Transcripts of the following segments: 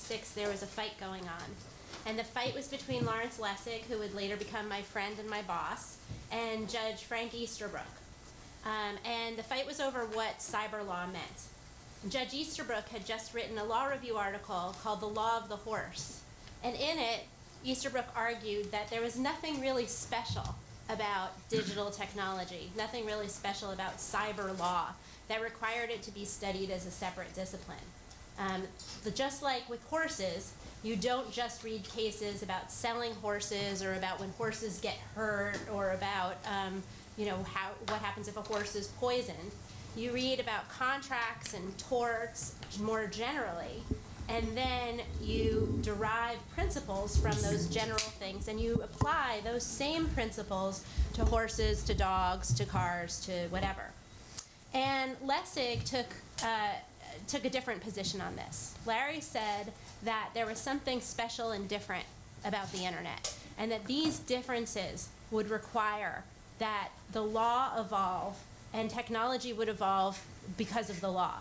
1996, there was a fight going on. And the fight was between Lawrence Lessig, who would later become my friend and my boss, and Judge Frank Easterbrook. And the fight was over what cyber law meant. Judge Easterbrook had just written a law review article called The Law of the Horse. And in it, Easterbrook argued that there was nothing really special about digital technology, nothing really special about cyber law that required it to be studied as a separate discipline. Just like with horses, you don't just read cases about selling horses or about when horses get hurt or about what happens if a horse is poisoned. You read about contracts and torts more generally, and then you derive principles from those general things, and you apply those same principles to horses, to dogs, to cars, to whatever. And Lessig took a different position on this. Larry said that there was something special and different about the internet, and that these differences would require that the law evolve and technology would evolve because of the law,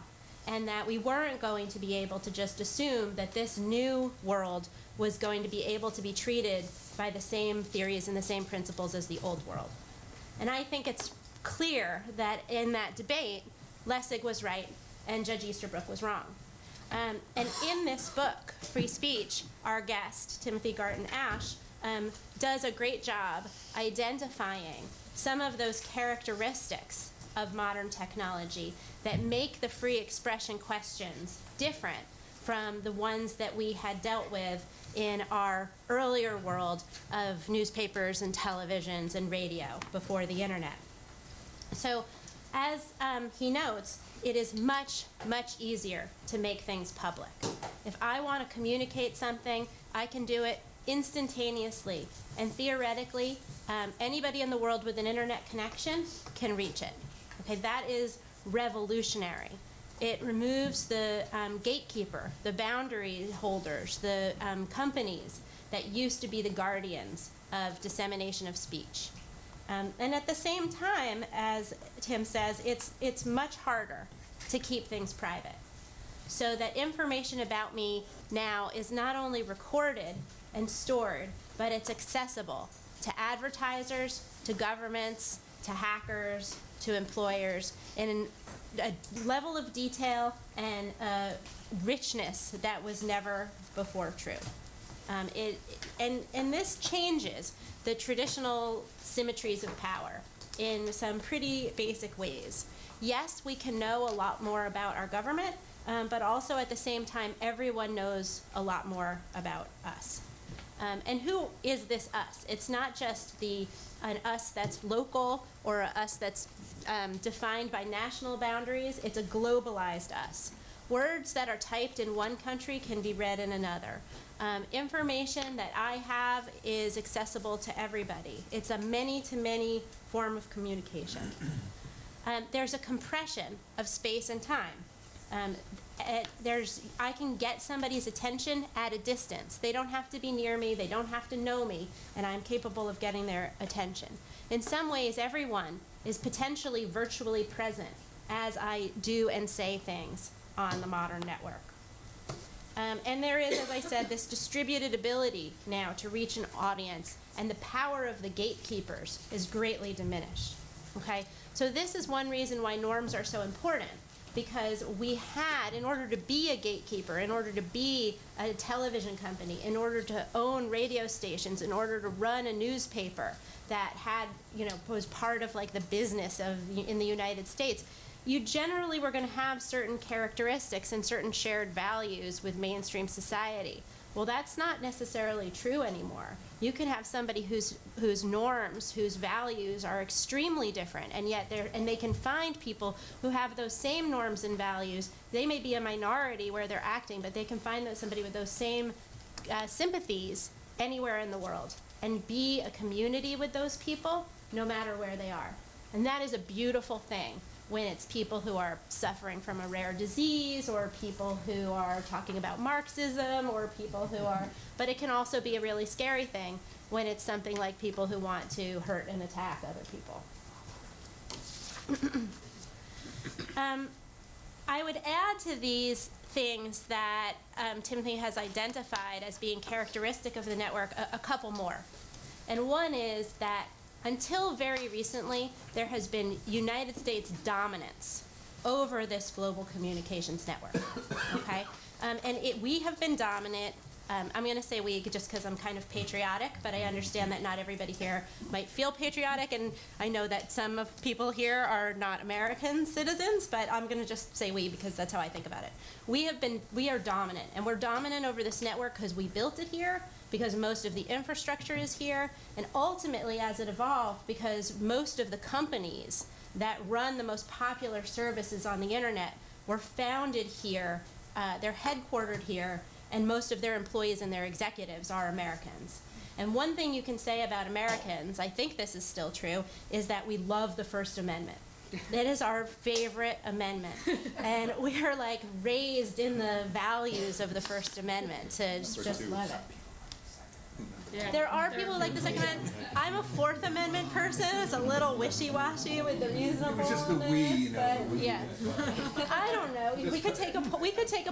and that we weren't going to be able to just assume that this new world was going to be able to be treated by the same theories and the same principles as the old world. And I think it's clear that in that debate, Lessig was right and Judge Easterbrook was wrong. And in this book, Free Speech, our guest, Timothy Garton Ash, does a great job identifying some of those characteristics of modern technology that make the free expression questions different from the ones that we had dealt with in our earlier world of newspapers and televisions and radio before the internet. So as he notes, it is much, much easier to make things public. If I want to communicate something, I can do it instantaneously. And theoretically, anybody in the world with an internet connection can reach it. Okay, that is revolutionary. It removes the gatekeeper, the boundary holders, the companies that used to be the guardians of dissemination of speech. And at the same time, as Tim says, it's much harder to keep things private. So that information about me now is not only recorded and stored, but it's accessible to advertisers, to governments, to hackers, to employers, in a level of detail and richness that was never before true. And this changes the traditional symmetries of power in some pretty basic ways. Yes, we can know a lot more about our government, but also at the same time, everyone knows a lot more about us. And who is this us? It's not just an us that's local or a us that's defined by national boundaries. It's a globalized us. Words that are typed in one country can be read in another. Information that I have is accessible to everybody. It's a many-to-many form of communication. There's a compression of space and time. I can get somebody's attention at a distance. They don't have to be near me, they don't have to know me, and I'm capable of getting their attention. In some ways, everyone is potentially virtually present as I do and say things on the modern network. And there is, as I said, this distributed ability now to reach an audience, and the power of the gatekeepers is greatly diminished. Okay? So this is one reason why norms are so important, because we had, in order to be a gatekeeper, in order to be a television company, in order to own radio stations, in order to run a newspaper that had, was part of like the business in the United States, you generally were going to have certain characteristics and certain shared values with mainstream society. Well, that's not necessarily true anymore. You can have somebody whose norms, whose values are extremely different, and yet they can find people who have those same norms and values. They may be a minority where they're acting, but they can find somebody with those same sympathies anywhere in the world and be a community with those people no matter where they are. And that is a beautiful thing, when it's people who are suffering from a rare disease, or people who are talking about Marxism, or people who are, but it can also be a really scary thing when it's something like people who want to hurt and attack other people. I would add to these things that Timothy has identified as being characteristic of the network, a couple more. And one is that until very recently, there has been United States dominance over this global communications network, okay? And we have been dominant. I'm going to say we just because I'm kind of patriotic, but I understand that not everybody here might feel patriotic, and I know that some of people here are not American citizens, but I'm going to just say we because that's how I think about it. We are dominant, and we're dominant over this network because we built it here, because most of the infrastructure is here, and ultimately as it evolved, because most of the companies that run the most popular services on the internet were founded here, they're headquartered here, and most of their employees and their executives are Americans. And one thing you can say about Americans, I think this is still true, is that we love the First Amendment. It is our favorite amendment. And we are like raised in the values of the First Amendment to just love it. Yeah. There are people like the Second Amendment. I'm a Fourth Amendment person. It's a little wishy-washy with the reasonableness. It's just the we, you know. But yeah, I don't know. We could take a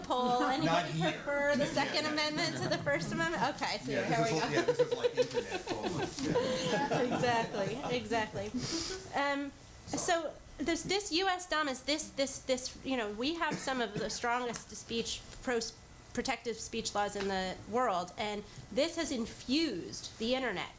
poll. Anybody prefer the Second Amendment to the First Amendment? Okay, so here we go. Yeah, this is like internet. Yeah. Exactly. So there's this U.S. dominance. This. We have some of the strongest protective speech laws in the world, and this has infused the internet.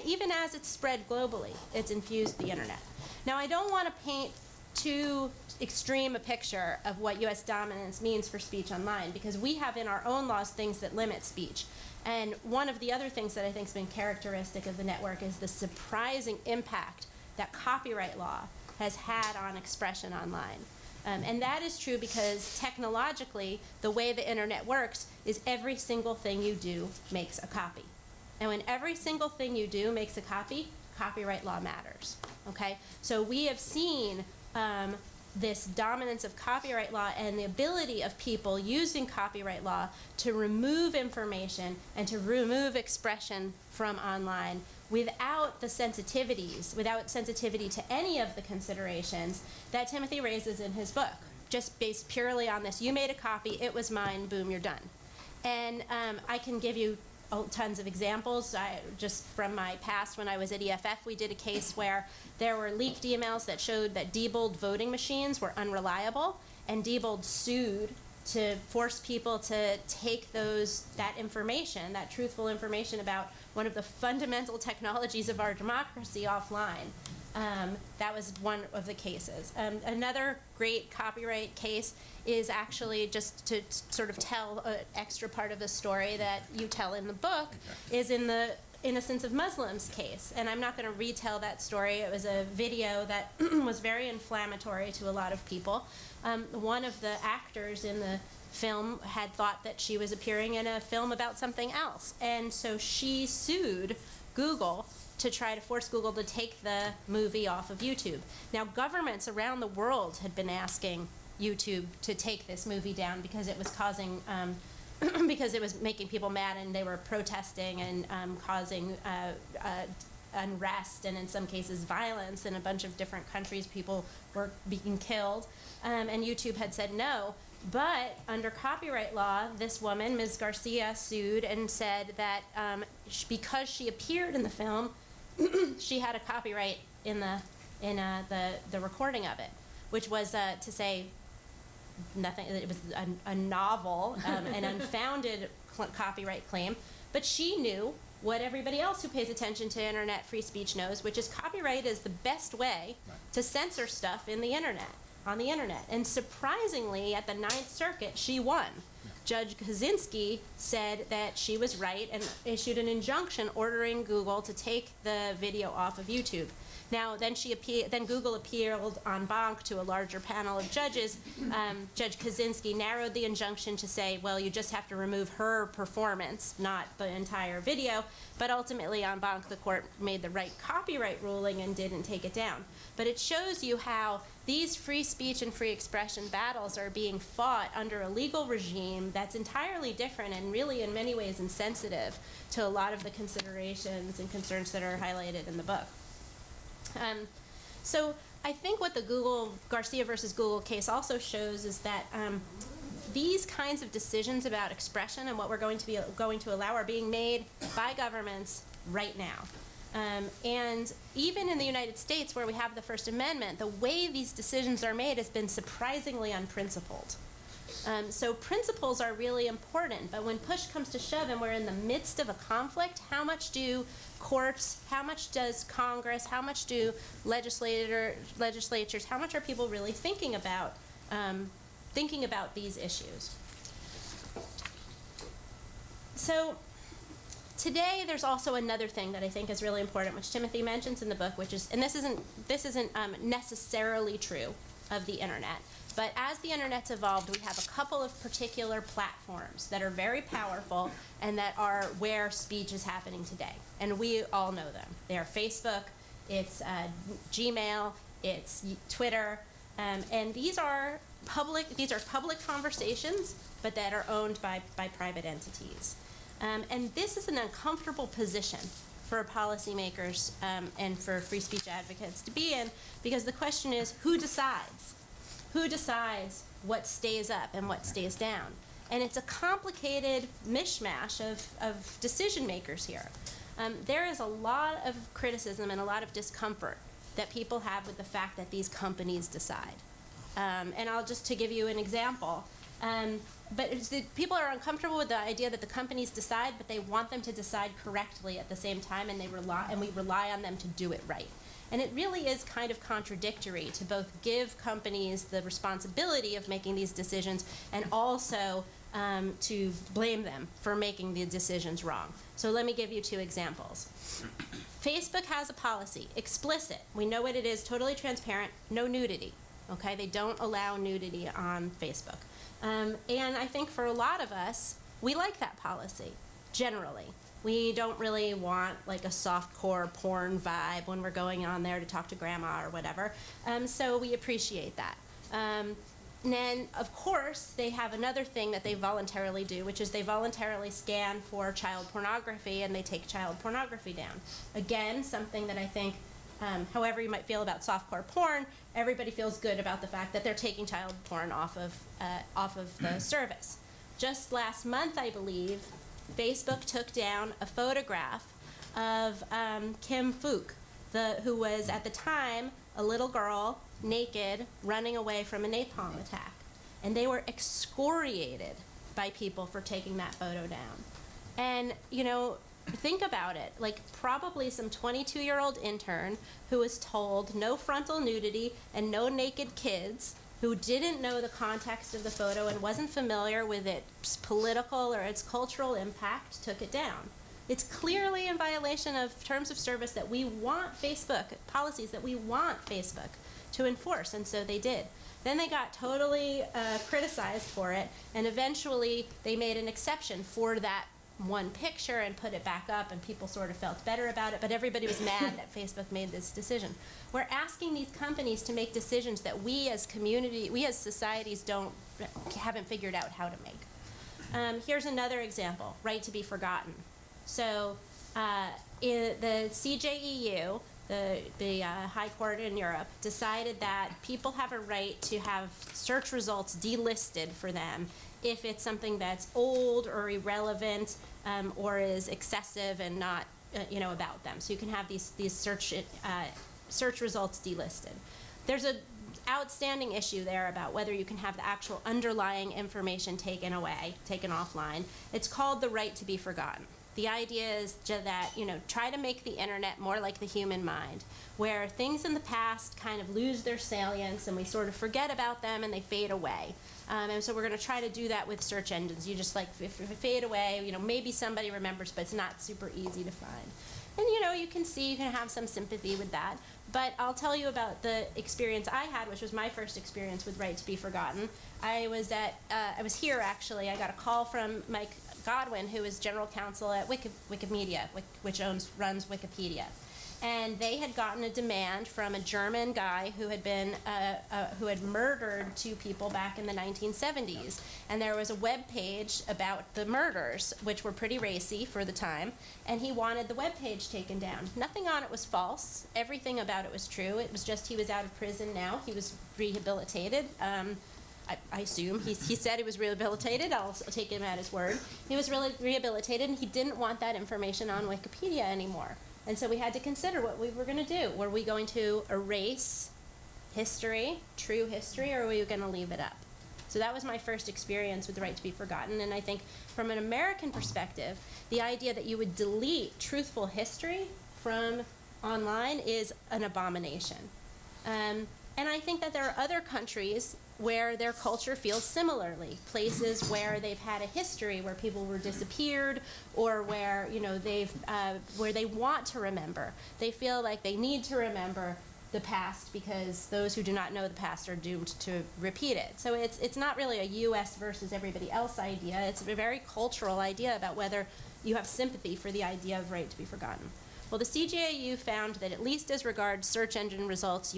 Even as it's spread globally, it's infused the internet. Now, I don't want to paint too extreme a picture of what U.S. dominance means for speech online, because we have in our own laws things that limit speech. And one of the other things that I think has been characteristic of the network is the surprising impact that copyright law has had on expression online. And that is true because technologically, the way the internet works is every single thing you do makes a copy. And when every single thing you do makes a copy, copyright law matters, okay? So we have seen this dominance of copyright law and the ability of people using copyright law to remove information and to remove expression from online without the sensitivities, without sensitivity to any of the considerations that Timothy raises in his book, just based purely on this. You made a copy, it was mine, boom, you're done. And I can give you tons of examples. Just from my past when I was at EFF, we did a case where there were leaked emails that showed that Diebold voting machines were unreliable, and Diebold sued to force people to take that information, that truthful information about one of the fundamental technologies of our democracy offline. That was one of the cases. Another great copyright case is actually, just to sort of tell an extra part of the story that you tell in the book, is in the Innocence of Muslims case. And I'm not going to retell that story. It was a video that was very inflammatory to a lot of people. One of the actors in the film had thought that she was appearing in a film about something else. And so she sued Google to try to force Google to take the movie off of YouTube. Now, governments around the world had been asking YouTube to take this movie down because it was causing, because it was making people mad, and they were protesting and causing unrest, and in some cases violence in a bunch of different countries. People were being killed, and YouTube had said no. But under copyright law, this woman, Ms. Garcia, sued and said that because she appeared in the film, she had a copyright in the recording of it, which was to say nothing. It was a novel, an unfounded copyright claim. But she knew what everybody else who pays attention to internet free speech knows, which is copyright is the best way to censor stuff on the internet. And surprisingly, at the Ninth Circuit, she won. Judge Kaczynski said that she was right and issued an injunction ordering Google to take the video off of YouTube. Now, then Google appealed en banc to a larger panel of judges. Judge Kaczynski narrowed the injunction to say, well, you just have to remove her performance, not the entire video. But ultimately, en banc, the court made the right copyright ruling and didn't take it down. But it shows you how these free speech and free expression battles are being fought under a legal regime that's entirely different and really in many ways insensitive to a lot of the considerations and concerns that are highlighted in the book. So I think what the Garcia versus Google case also shows is that these kinds of decisions about expression and what we're going to allow are being made by governments right now. And even in the United States, where we have the First Amendment, the way these decisions are made has been surprisingly unprincipled. So principles are really important, but when push comes to shove and we're in the midst of a conflict, how much do courts, how much does Congress, how much do legislatures, how much are people really thinking about these issues? So today, there's also another thing that I think is really important, which Timothy mentions in the book, which is, and this isn't necessarily true of the internet, but as the internet's evolved, we have a couple of particular platforms that are very powerful and that are where speech is happening today, and we all know them. They are Facebook, it's Gmail, it's Twitter, and these are public conversations, but that are owned by private entities. And this is an uncomfortable position for policymakers and for free speech advocates to be in, because the question is, who decides? Who decides what stays up and what stays down? And it's a complicated mishmash of decision makers here. There is a lot of criticism and a lot of discomfort that people have with the fact that these companies decide. And I'll just to give you an example. But people are uncomfortable with the idea that the companies decide, but they want them to decide correctly at the same time, and we rely on them to do it right. And it really is kind of contradictory to both give companies the responsibility of making these decisions and also to blame them for making the decisions wrong. So let me give you two examples. Facebook has a policy, explicit. We know what it is, totally transparent, no nudity. Okay, they don't allow nudity on Facebook. And I think for a lot of us, we like that policy, generally. We don't really want like a softcore porn vibe when we're going on there to talk to grandma or whatever. So we appreciate that. And then, of course, they have another thing that they voluntarily do, which is they voluntarily scan for child pornography and they take child pornography down. Again, something that I think, however you might feel about softcore porn, everybody feels good about the fact that they're taking child porn off of the service. Just last month, I believe, Facebook took down a photograph of Kim Phuc, who was at the time a little girl, naked, running away from a napalm attack. And they were excoriated by people for taking that photo down. And, you know, think about it, like probably some 22-year-old intern who was told no frontal nudity and no naked kids, who didn't know the context of the photo and wasn't familiar with its political or its cultural impact, took it down. It's clearly in violation of terms of service that we want Facebook, policies that we want Facebook to enforce, and so they did. Then they got totally criticized for it, and eventually they made an exception for that one picture and put it back up, and people sort of felt better about it, but everybody was mad that Facebook made this decision. We're asking these companies to make decisions that we as community, we as societies haven't figured out how to make. Here's another example, right to be forgotten. So in the CJEU, the High Court in Europe, decided that people have a right to have search results delisted for them if it's something that's old or irrelevant or is excessive and not, about them. So you can have these search results delisted. There's an outstanding issue there about whether you can have the actual underlying information taken offline. It's called the right to be forgotten. The idea is that, try to make the internet more like the human mind, where things in the past kind of lose their salience and we sort of forget about them and they fade away. And so we're going to try to do that with search engines. You just if it fade away, maybe somebody remembers, but it's not super easy to find. And you can have some sympathy with that. But I'll tell you about the experience I had, which was my first experience with Right to be Forgotten. I was here actually. I got a call from Mike Godwin, who is general counsel at Wikimedia, which runs Wikipedia. And they had gotten a demand from a German guy who had murdered 2 people back in the 1970s. And there was a web page about the murders, which were pretty racy for the time, and he wanted the web page taken down. Nothing on it was false. Everything about it was true. It was just he was out of prison now. He was rehabilitated. I assume, he said he was rehabilitated. I'll take him at his word. He was really rehabilitated, and he didn't want that information on Wikipedia anymore. And so we had to consider what we were going to do. Were we going to erase history, true history, or were we going to leave it up? So that was my first experience with the right to be forgotten. And I think from an American perspective, the idea that you would delete truthful history from online is an abomination. And I think that there are other countries where their culture feels similarly, places where they've had a history where people were disappeared, or where, you know, where they want to remember. They feel like they need to remember the past because those who do not know the past are doomed to repeat it. So it's not really a U.S. versus everybody else idea. It's a very cultural idea about whether you have sympathy for the idea of right to be forgotten. Well, the CJAU found that at least as regards search engine results,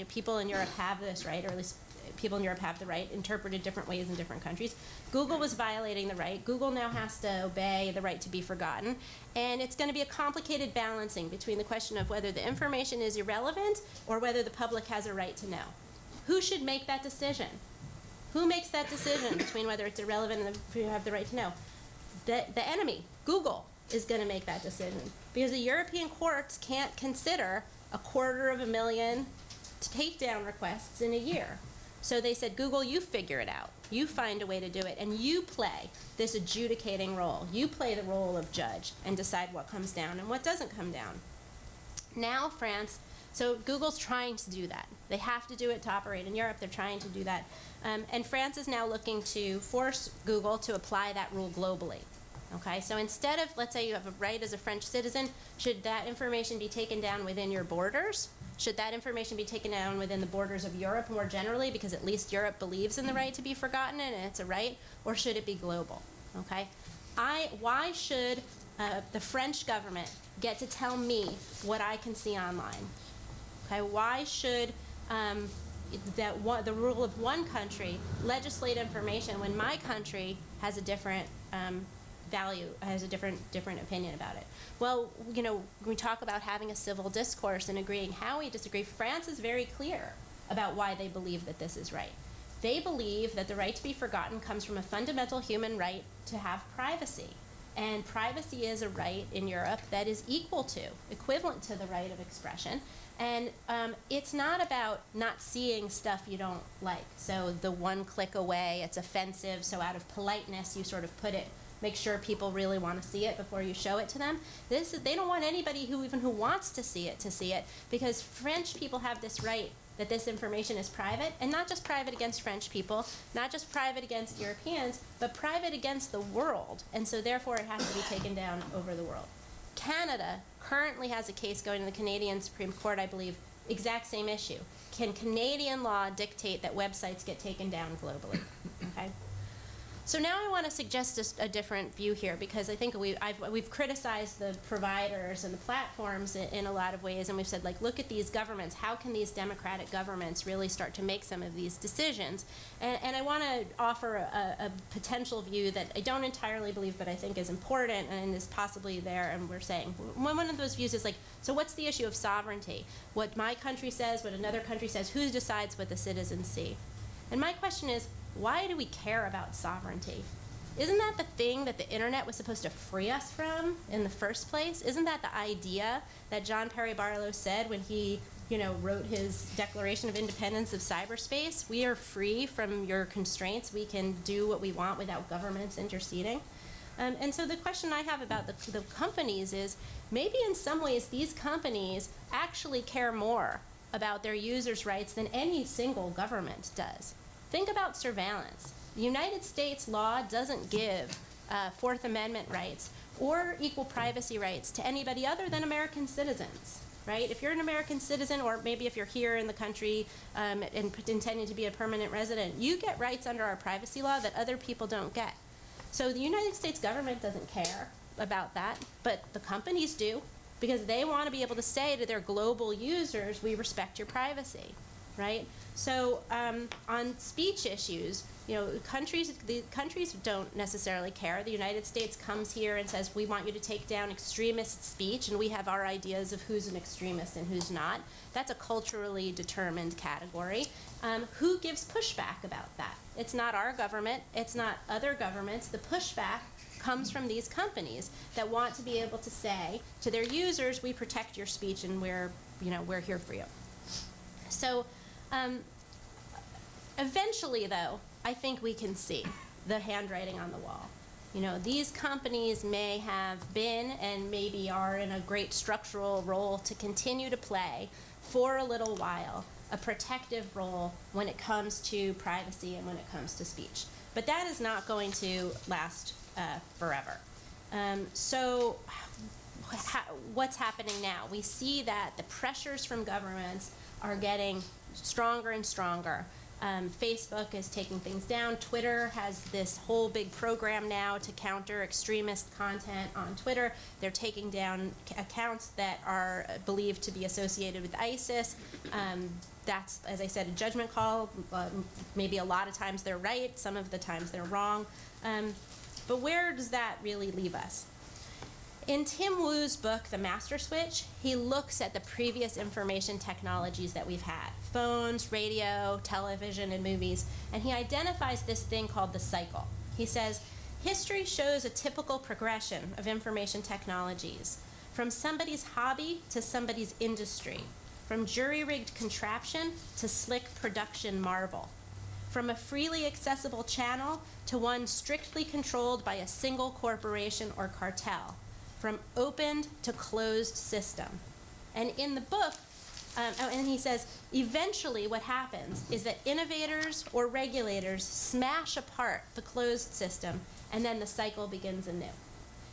people in Europe have this right, or at least people in Europe have the right, interpreted different ways in different countries. Google was violating the right. Google now has to obey the right to be forgotten. And it's going to be a complicated balancing between the question of whether the information is irrelevant or whether the public has a right to know. Who should make that decision? Who makes that decision between whether it's irrelevant and if you have the right to know? The enemy, Google, is going to make that decision, because the European courts can't consider 250,000 takedown requests in a year. So they said, Google, you figure it out. You find a way to do it, and you play this adjudicating role. You play the role of judge and decide what comes down and what doesn't come down. Now France, so Google's trying to do that. They have to do it to operate in Europe. They're trying to do that. And France is now looking to force Google to apply that rule globally. Okay, so instead of, let's say you have a right as a French citizen, should that information be taken down within your borders? Should that information be taken down within the borders of Europe more generally, because at least Europe believes in the right to be forgotten and it's a right, or should it be global? Okay, why should the French government get to tell me what I can see online? Okay, why should the rule of one country legislate information when my country has a different value, has a different opinion about it? Well, you know, when we talk about having a civil discourse and agreeing how we disagree, France is very clear about why they believe that this is right. They believe that the right to be forgotten comes from a fundamental human right to have privacy. And privacy is a right in Europe that is equivalent to the right of expression. And it's not about not seeing stuff you don't like. So the one click away, it's offensive, so out of politeness you sort of put it, make sure people really want to see it before you show it to them. They don't want anybody who wants to see it, because French people have this right that this information is private, and not just private against French people, not just private against Europeans, but private against the world, and so therefore it has to be taken down over the world. Canada currently has a case going to the Canadian Supreme Court, I believe, exact same issue. Can Canadian law dictate that websites get taken down globally? Okay. So now I want to suggest a different view here, because I think we've criticized the providers and the platforms in a lot of ways, and we've said, like, look at these governments. How can these democratic governments really start to make some of these decisions? And I want to offer a potential view that I don't entirely believe, but I think is important and is possibly there, and we're saying, one of those views is like, so what's the issue of sovereignty? What my country says, what another country says, who decides what the citizens see? And my question is, why do we care about sovereignty? Isn't that the thing that the internet was supposed to free us from in the first place? Isn't that the idea that John Perry Barlow said when he, wrote his Declaration of Independence of cyberspace? We are free from your constraints. We can do what we want without governments interceding. And so the question I have about the companies is, maybe in some ways these companies actually care more about their users' rights than any single government does. Think about surveillance. The United States law doesn't give Fourth Amendment rights or equal privacy rights to anybody other than American citizens, right? If you're an American citizen, or maybe if you're here in the country and intending to be a permanent resident, you get rights under our privacy law that other people don't get. So the United States government doesn't care about that, but the companies do, because they want to be able to say to their global users, we respect your privacy. right? So on speech issues, the countries don't necessarily care. The United States comes here and says, we want you to take down extremist speech, and we have our ideas of who's an extremist and who's not. That's a culturally determined category. Who gives pushback about that? It's not our government. It's not other governments. The pushback comes from these companies that want to be able to say to their users, we protect your speech and we're here for you. So eventually, though, I think we can see the handwriting on the wall. These companies may have been and maybe are in a great structural role to continue to play for a little while, a protective role when it comes to privacy and when it comes to speech. But that is not going to last forever. So what's happening now? We see that the pressures from governments are getting stronger and stronger. Facebook is taking things down. Twitter has this whole big program now to counter extremist content on Twitter. They're taking down accounts that are believed to be associated with ISIS. That's, as I said, a judgment call. Maybe a lot of times they're right, some of the times they're wrong. But where does that really leave us? In Tim Wu's book, The Master Switch, he looks at the previous information technologies that we've had, phones, radio, television, and movies, and he identifies this thing called the cycle. He says, history shows a typical progression of information technologies, from somebody's hobby to somebody's industry, from jury-rigged contraption to slick production marvel, from a freely accessible channel to one strictly controlled by a single corporation or cartel, from opened to closed system. And in the book, and he says, eventually what happens is that innovators or regulators smash apart the closed system, and then the cycle begins anew.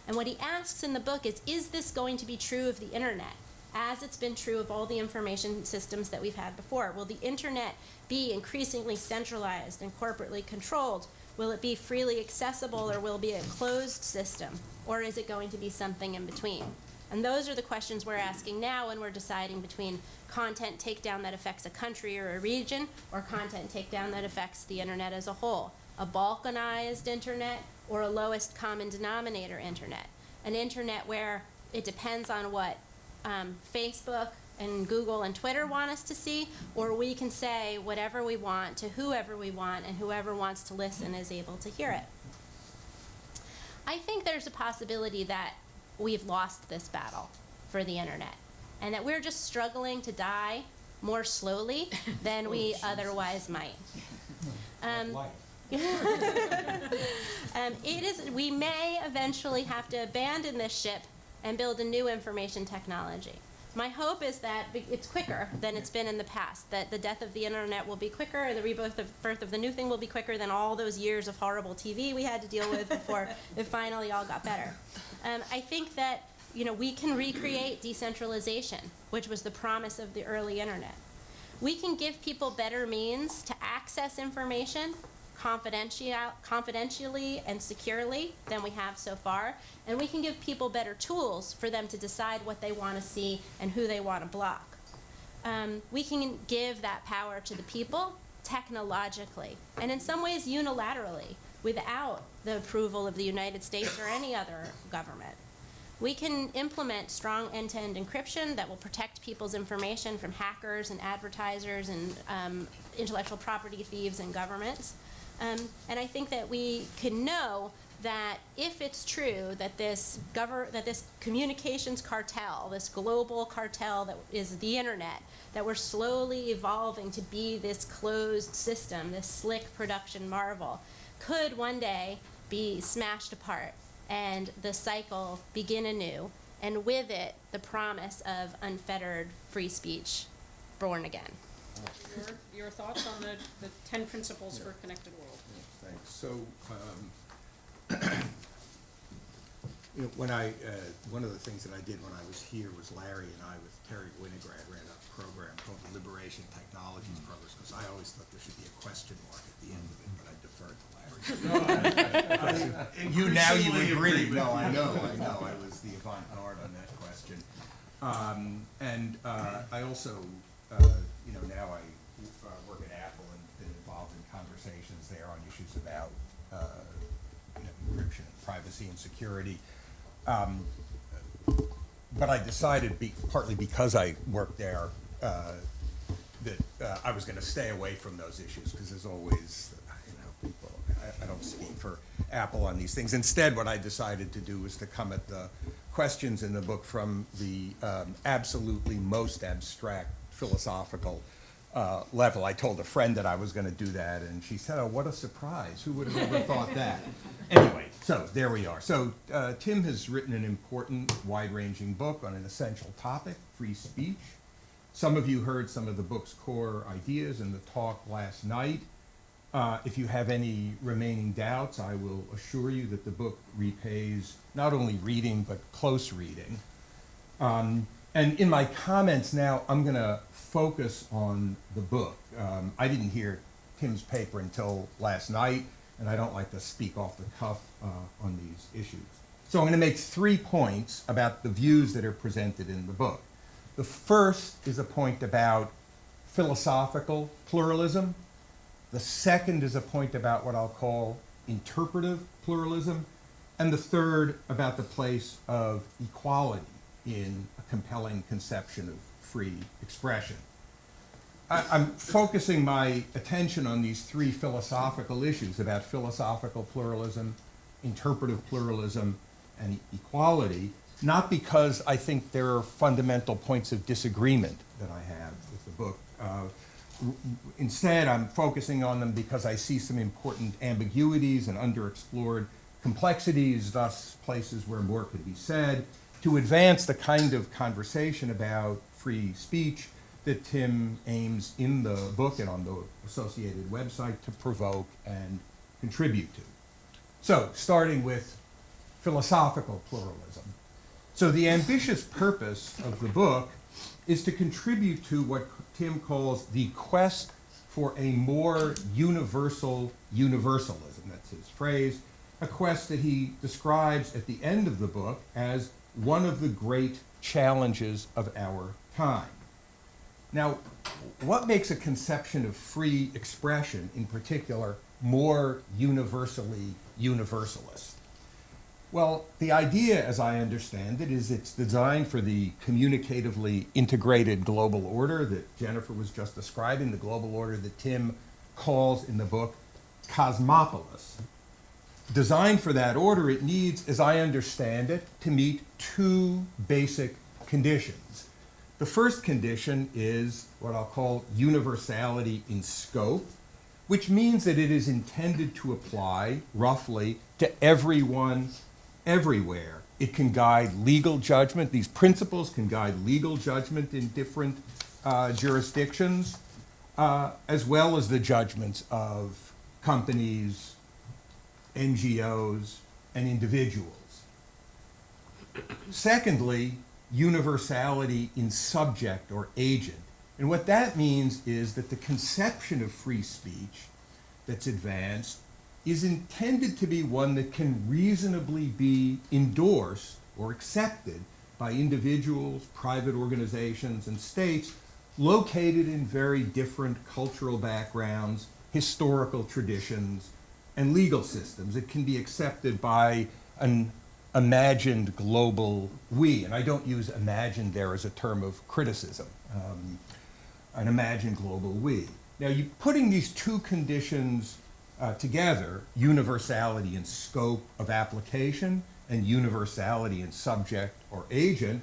And what he asks in the book is this going to be true of the internet, as it's been true of all the information systems that we've had before? Will the internet be increasingly centralized and corporately controlled? Will it be freely accessible, or will it be a closed system? Or is it going to be something in between? And those are the questions we're asking now when we're deciding between content takedown that affects a country or a region, or content takedown that affects the internet as a whole. A balkanized internet or a lowest common denominator internet. An internet where it depends on what Facebook and Google and Twitter want us to see, or we can say whatever we want to whoever we want, and whoever wants to listen is able to hear it. I think there's a possibility that we've lost this battle for the internet, and that we're just struggling to die more slowly than we otherwise might. We may eventually have to abandon this ship and build a new information technology. My hope is that it's quicker than it's been in the past, that the death of the internet will be quicker, and the birth of the new thing will be quicker than all those years of horrible TV we had to deal with before it finally all got better. I think that we can recreate decentralization, which was the promise of the early internet. We can give people better means to access information confidentially and securely than we have so far, and we can give people better tools for them to decide what they want to see and who they want to block. We can give that power to the people technologically, and in some ways unilaterally, without the approval of the United States or any other government. We can implement strong end-to-end encryption that will protect people's information from hackers and advertisers and intellectual property thieves and governments. And I think that we can know that if it's true that this communications cartel, this global cartel that is the internet, that we're slowly evolving to be this closed system, this slick production marvel, could one day be smashed apart and the cycle begin anew, and with it the promise of unfettered free speech born again. Your thoughts on the 10 principles for a connected world? Yeah, thanks. So, one of the things that I did when I was here was Larry and I, with Terry Winograd, ran a program called the Liberation Technologies Program, because I always thought there should be a question mark at the end of it, but I deferred to Larry. You agree. No, I know. I was the avant-garde on that question. I also, now I work at Apple and been involved in conversations there on issues about encryption, privacy, and security. But I decided, partly because I worked there, that I was going to stay away from those issues, because there's always, people, I don't speak for Apple on these things. Instead, what I decided to do was to come at the questions in the book from the absolutely most abstract philosophical level. I told a friend that I was going to do that, and she said, "Oh, what a surprise. Who would have ever thought that?" Anyway, so there we are. So Tim has written an important, wide-ranging book on an essential topic, free speech. Some of you heard some of the book's core ideas in the talk last night. If you have any remaining doubts, I will assure you that the book repays not only reading, but close reading. And in my comments now, I'm going to focus on the book. I didn't hear Tim's paper until last night, and I don't like to speak off the cuff on these issues. So I'm going to make 3 points about the views that are presented in the book. The first is a point about philosophical pluralism. The second is a point about what I'll call interpretive pluralism. And the third about the place of equality in a compelling conception of free expression. I'm focusing my attention on these 3 philosophical issues about philosophical pluralism, interpretive pluralism, and equality, not because I think there are fundamental points of disagreement that I have with the book. Instead, I'm focusing on them because I see some important ambiguities and underexplored complexities, thus places where more could be said, to advance the kind of conversation about free speech that Tim aims in the book and on the associated website to provoke and contribute to. So, starting with philosophical pluralism. So the ambitious purpose of the book is to contribute to what Tim calls the quest for a more universal universalism. That's his phrase, a quest that he describes at the end of the book as one of the great challenges of our time. Now, what makes a conception of free expression, in particular, more universally universalist? Well, the idea, as I understand it, is it's designed for the communicatively integrated global order that Jennifer was just describing, the global order that Tim calls in the book cosmopolis. Designed for that order, it needs, as I understand it, to meet 2 basic conditions. The first condition is what I'll call universality in scope, which means that it is intended to apply roughly to everyone, everywhere. It can guide legal judgment. These principles can guide legal judgment in different jurisdictions, as well as the judgments of companies, NGOs, and individuals. Secondly, universality in subject or agent. And what that means is that the conception of free speech that's advanced is intended to be one that can reasonably be endorsed or accepted by individuals, private organizations, and states located in very different cultural backgrounds, historical traditions, and legal systems. It can be accepted by an imagined global we, and I don't use imagined there as a term of criticism, an imagined global we. Now, putting these 2 conditions together, universality in scope of application and universality in subject or agent,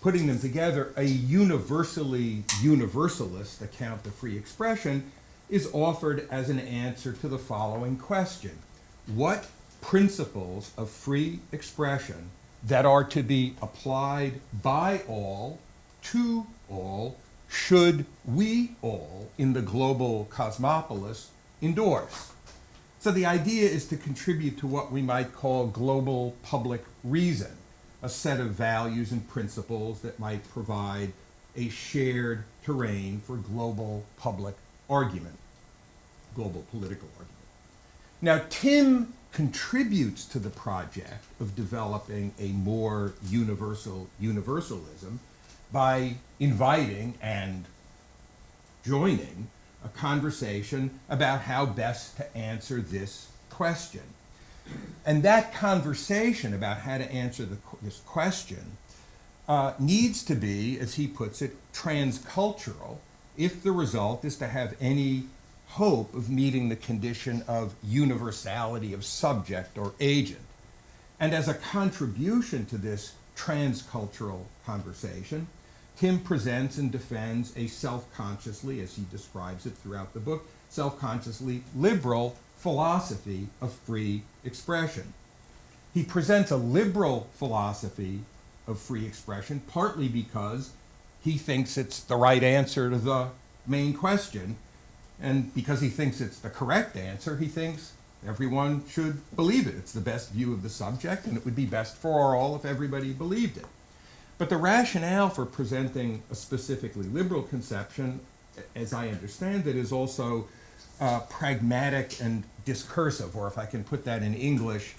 putting them together, a universally universalist account of free expression is offered as an answer to the following question. What principles of free expression that are to be applied by all, to all, should we all in the global cosmopolis endorse? So the idea is to contribute to what we might call global public reason, a set of values and principles that might provide a shared terrain for global public argument, global political argument. Now, Tim contributes to the project of developing a more universal universalism by inviting and joining a conversation about how best to answer this question. And that conversation about how to answer this question needs to be, as he puts it, transcultural, if the result is to have any hope of meeting the condition of universality of subject or agent. And as a contribution to this transcultural conversation, Tim presents and defends a self-consciously, as he describes it throughout the book, self-consciously liberal philosophy of free expression. He presents a liberal philosophy of free expression partly because he thinks it's the right answer to the main question, and because he thinks it's the correct answer, he thinks everyone should believe it. It's the best view of the subject, and it would be best for all if everybody believed it. But the rationale for presenting a specifically liberal conception, as I understand it, is also pragmatic and discursive, or if I can put that in English,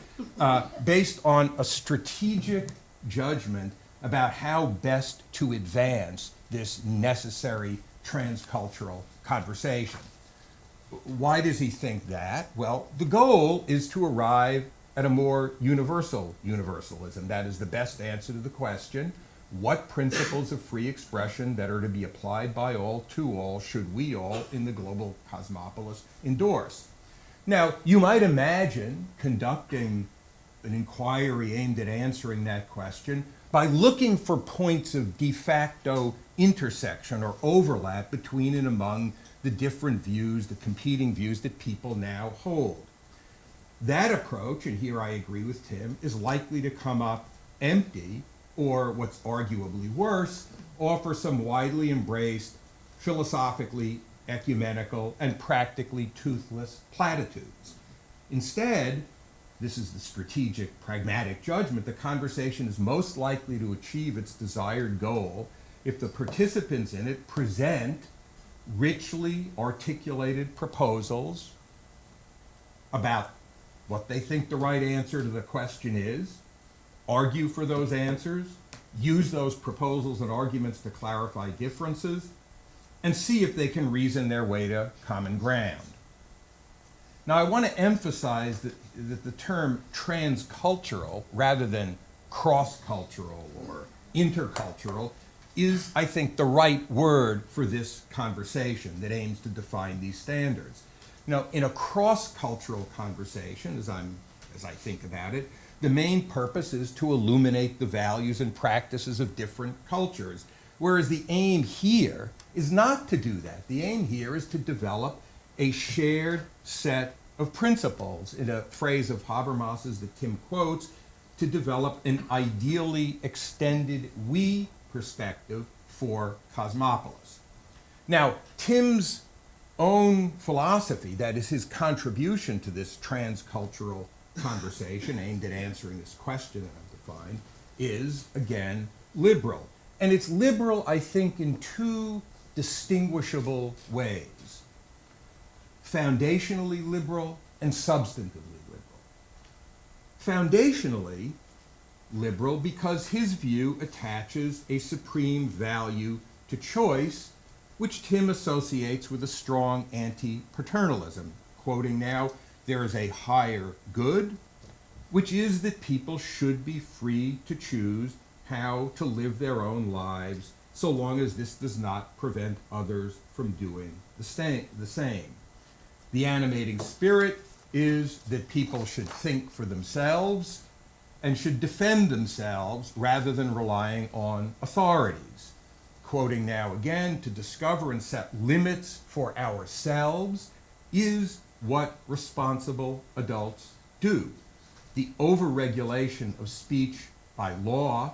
based on a strategic judgment about how best to advance this necessary transcultural conversation. Why does he think that? Well, the goal is to arrive at a more universal universalism. That is the best answer to the question, what principles of free expression that are to be applied by all to all should we all in the global cosmopolis endorse? Now, you might imagine conducting an inquiry aimed at answering that question by looking for points of de facto intersection or overlap between and among the different views, the competing views that people now hold. That approach, and here I agree with Tim, is likely to come up empty, or what's arguably worse, offer some widely embraced, philosophically ecumenical, and practically toothless platitudes. Instead, this is the strategic, pragmatic judgment, the conversation is most likely to achieve its desired goal if the participants in it present richly articulated proposals about what they think the right answer to the question is, argue for those answers, use those proposals and arguments to clarify differences, and see if they can reason their way to common ground. Now, I want to emphasize that the term transcultural, rather than cross-cultural or intercultural, is, I think, the right word for this conversation that aims to define these standards. Now, in a cross-cultural conversation, as I think about it, the main purpose is to illuminate the values and practices of different cultures, whereas the aim here is not to do that. The aim here is to develop a shared set of principles, in a phrase of Habermas's that Tim quotes, to develop an ideally extended we perspective for Cosmopolis. Now, Tim's own philosophy, that is his contribution to this transcultural conversation aimed at answering this question that I've defined, is, again, liberal. And it's liberal, I think, in two distinguishable ways. Foundationally liberal and substantively liberal. Foundationally liberal because his view attaches a supreme value to choice, which Tim associates with a strong anti-paternalism. Quoting now, there is a higher good, which is that people should be free to choose how to live their own lives, so long as this does not prevent others from doing the same. The animating spirit is that people should think for themselves and should defend themselves rather than relying on authorities. Quoting now again, to discover and set limits for ourselves is what responsible adults do. The overregulation of speech by law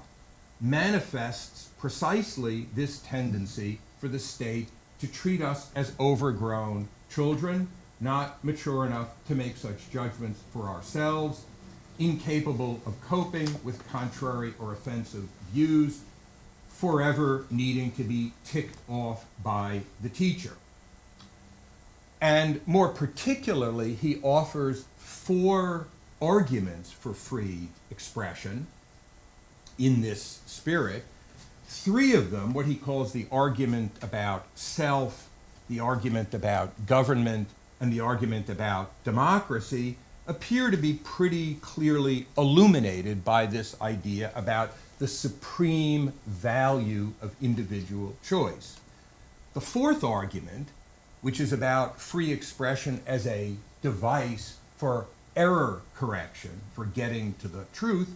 manifests precisely this tendency for the state to treat us as overgrown children, not mature enough to make such judgments for ourselves, incapable of coping with contrary or offensive views, forever needing to be ticked off by the teacher. And more particularly, he offers 4 arguments for free expression in this spirit. 3 of them, what he calls the argument about self the argument about government, and the argument about democracy appear to be pretty clearly illuminated by this idea about the supreme value of individual choice. The fourth argument, which is about free expression as a device for error correction, for getting to the truth,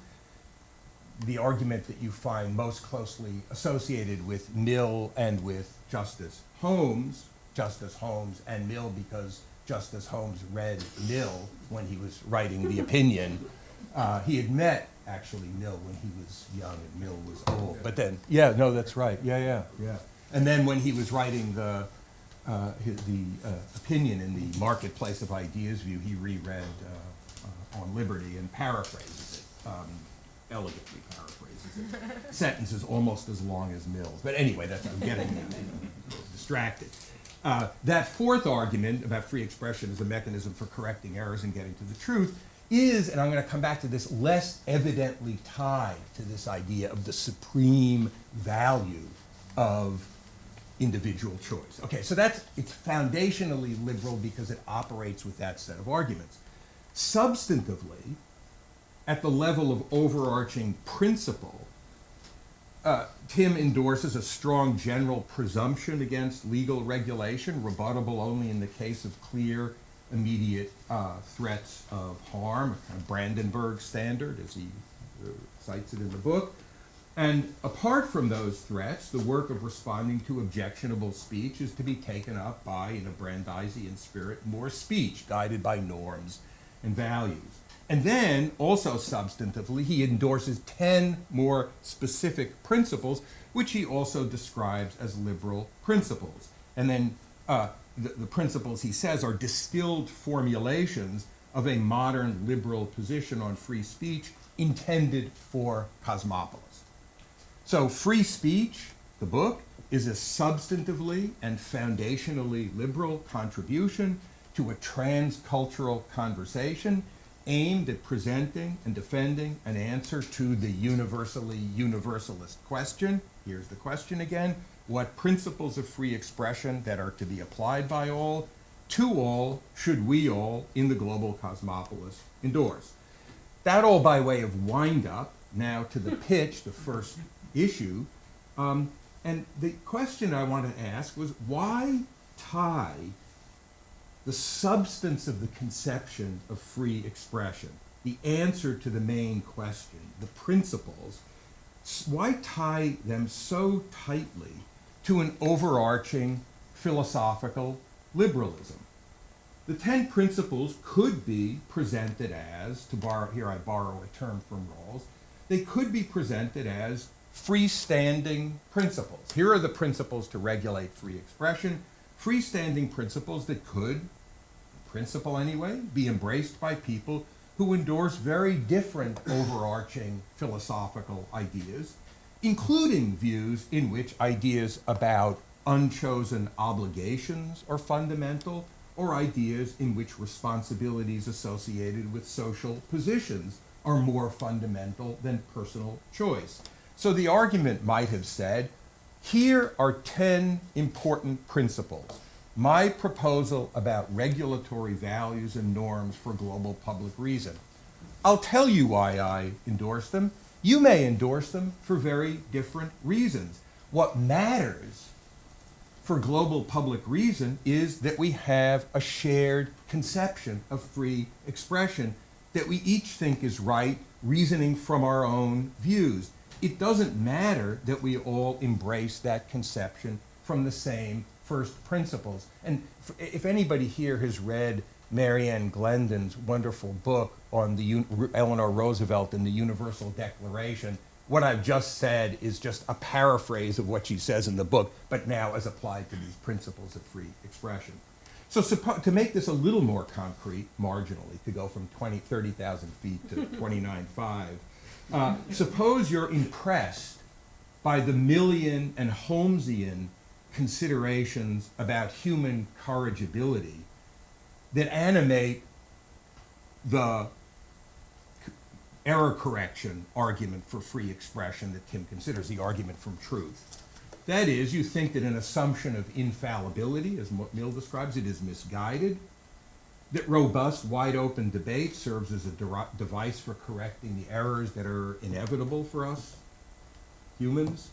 the argument that you find most closely associated with Mill and with Justice Holmes and Mill because Justice Holmes read Mill when he was writing the opinion. He had met, actually, Mill when he was young and Mill was old. But then, yeah, no, that's right. Yeah. And then when he was writing the opinion in the Marketplace of Ideas view, he reread On Liberty and paraphrases it, elegantly paraphrases it. Sentences almost as long as Mill's. But anyway, I'm getting distracted. That fourth argument about free expression as a mechanism for correcting errors and getting to the truth is, and I'm going to come back to this, less evidently tied to this idea of the supreme value of individual choice. Okay, so it's foundationally liberal because it operates with that set of arguments. Substantively, at the level of overarching principle, Tim endorses a strong general presumption against legal regulation, rebuttable only in the case of clear, immediate threats of harm, a kind of Brandenburg standard, as he cites it in the book. And apart from those threats, the work of responding to objectionable speech is to be taken up by, in a Brandeisian spirit, more speech guided by norms and values. And then, also substantively, he endorses 10 more specific principles, which he also describes as liberal principles. And then the principles, he says, are distilled formulations of a modern liberal position on free speech intended for Cosmopolis. So free speech, the book, is a substantively and foundationally liberal contribution to a transcultural conversation aimed at presenting and defending an answer to the universally universalist question. Here's the question again. What principles of free expression that are to be applied by all, to all, should we all, in the global cosmopolis, endorse? That all by way of wind-up, now to the pitch, the first issue. And the question I want to ask was, why tie the substance of the conception of free expression, the answer to the main question, the principles, why tie them so tightly to an overarching philosophical liberalism? The 10 principles could be presented as, here I borrow a term from Rawls, they could be presented as freestanding principles. Here are the principles to regulate free expression, freestanding principles that could, in principle anyway, be embraced by people who endorse very different overarching philosophical ideas, including views in which ideas about unchosen obligations are fundamental, or ideas in which responsibilities associated with social positions are more fundamental than personal choice. So the argument might have said, here are 10 important principles. My proposal about regulatory values and norms for global public reason. I'll tell you why I endorse them. You may endorse them for very different reasons. What matters for global public reason is that we have a shared conception of free expression that we each think is right, reasoning from our own views. It doesn't matter that we all embrace that conception from the same first principles. And if anybody here has read Marianne Glendon's wonderful book on Eleanor Roosevelt and the Universal Declaration, what I've just said is just a paraphrase of what she says in the book, but now as applied to these principles of free expression. So to make this a little more concrete, marginally, to go from 30,000 feet to 29.5, suppose you're impressed by the Millian and Holmesian considerations about human corrigibility that animate the error correction argument for free expression that Tim considers the argument from truth. That is, you think that an assumption of infallibility, as Mill describes it, is misguided, that robust, wide-open debate serves as a device for correcting the errors that are inevitable for us humans,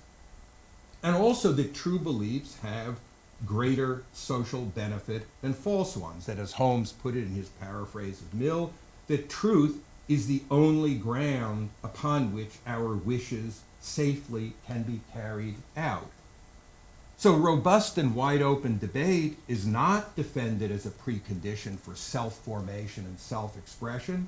and also that true beliefs have greater social benefit than false ones. That, as Holmes put it in his paraphrase of Mill, that truth is the only ground upon which our wishes safely can be carried out. So robust and wide-open debate is not defended as a precondition for self-formation and self-expression,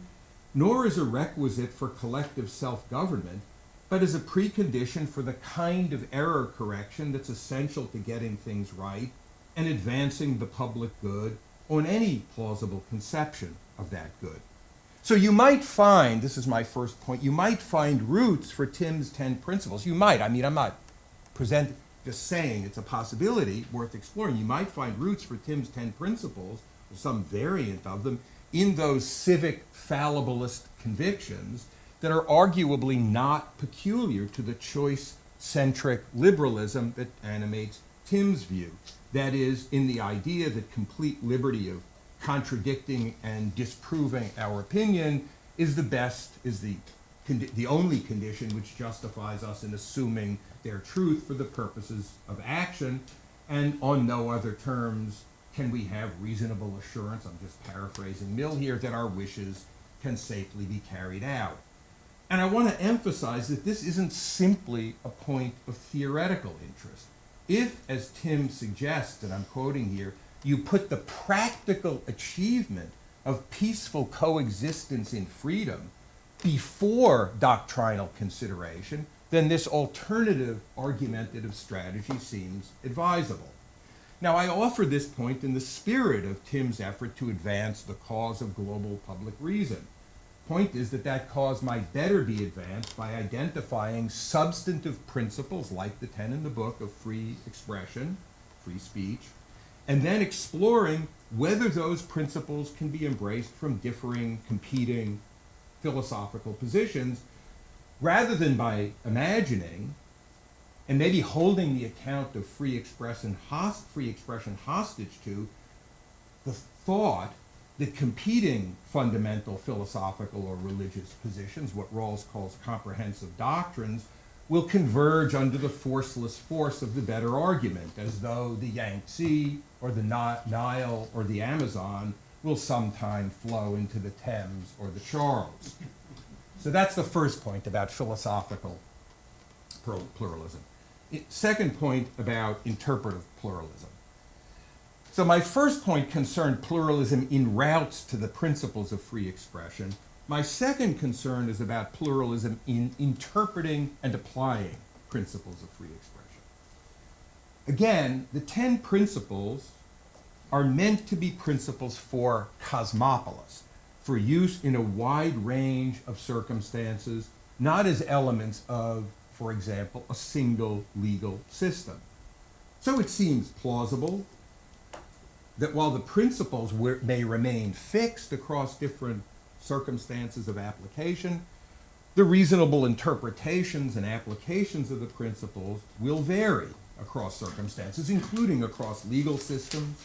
nor as a requisite for collective self-government, but as a precondition for the kind of error correction that's essential to getting things right and advancing the public good on any plausible conception of that good. So you might find, this is my first point, you might find roots for Tim's 10 principles. You might, I mean, I'm not just saying it's a possibility worth exploring. You might find roots for Tim's 10 principles, or some variant of them, in those civic fallibilist convictions that are arguably not peculiar to the choice-centric liberalism that animates Tim's view. That is, in the idea that complete liberty of contradicting and disproving our opinion is the only condition which justifies us in assuming their truth for the purposes of action, and on no other terms can we have reasonable assurance, I'm just paraphrasing Mill here, that our wishes can safely be carried out. And I want to emphasize that this isn't simply a point of theoretical interest. If, as Tim suggests, and I'm quoting here, you put the practical achievement of peaceful coexistence in freedom before doctrinal consideration, then this alternative argumentative strategy seems advisable. Now, I offer this point in the spirit of Tim's effort to advance the cause of global public reason. Point is that that cause might better be advanced by identifying substantive principles like the 10 in the book of free expression, free speech, and then exploring whether those principles can be embraced from differing, competing philosophical positions, rather than by imagining and maybe holding the account of free expression hostage to the thought that competing fundamental philosophical or religious positions, what Rawls calls comprehensive doctrines, will converge under the forceless force of the better argument, as though the Yangtze or the Nile or the Amazon will sometime flow into the Thames or the Charles. So that's the first point about philosophical pluralism. Second point about interpretive pluralism. So my first point concerned pluralism in routes to the principles of free expression. My second concern is about pluralism in interpreting and applying principles of free expression. Again, the 10 principles are meant to be principles for cosmopolis, for use in a wide range of circumstances, not as elements of, for example, a single legal system. So it seems plausible that while the principles may remain fixed across different circumstances of application, the reasonable interpretations and applications of the principles will vary across circumstances, including across legal systems,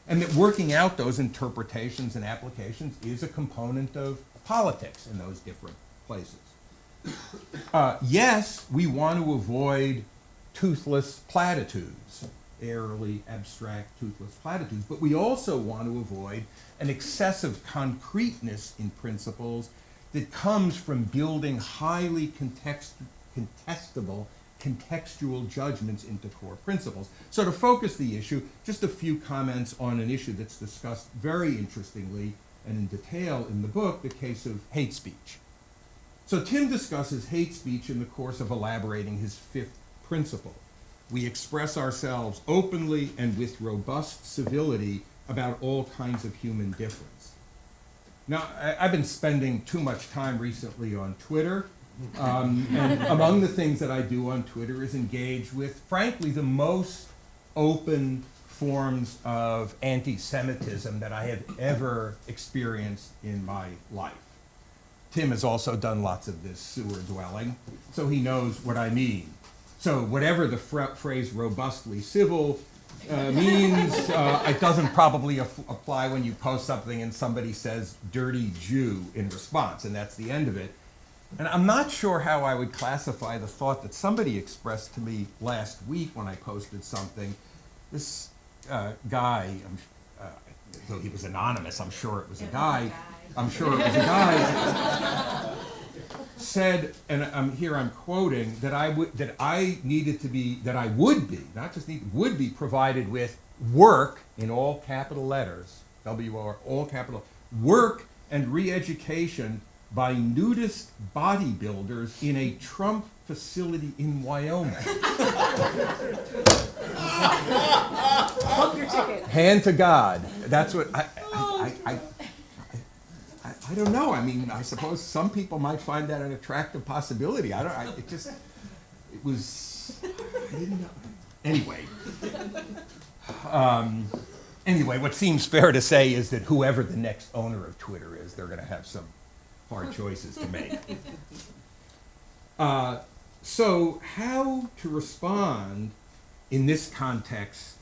and that working out those interpretations and applications is a component of politics in those different places. Yes, we want to avoid toothless platitudes, airily abstract toothless platitudes, but we also want to avoid an excessive concreteness in principles that comes from building highly contestable contextual judgments into core principles. So to focus the issue, just a few comments on an issue that's discussed very interestingly and in detail in the book, the case of hate speech. So Tim discusses hate speech in the course of elaborating his fifth principle. We express ourselves openly and with robust civility about all kinds of human difference. Now, I've been spending too much time recently on Twitter, and among the things that I do on Twitter is engage with, frankly, the most open forms of anti-Semitism that I have ever experienced in my life. Tim has also done lots of this sewer dwelling, so he knows what I mean. So whatever the phrase robustly civil means, it doesn't probably apply when you post something and somebody says dirty Jew in response, and that's the end of it. And I'm not sure how I would classify the thought that somebody expressed to me last week when I posted something. This guy, though he was anonymous, I'm sure it was a guy. I'm sure it was a guy. Said, and I'm quoting, that I would be, not just need, would be provided with work in all capital letters, W-R, all capital, work and re-education by nudist bodybuilders in a Trump facility in Wyoming. Book your ticket. Hand to God. That's what I don't know. I mean, I suppose some people might find that an attractive possibility. I didn't know. Anyway, what seems fair to say is that whoever the next owner of Twitter is, they're going to have some hard choices to make. So how to respond in this context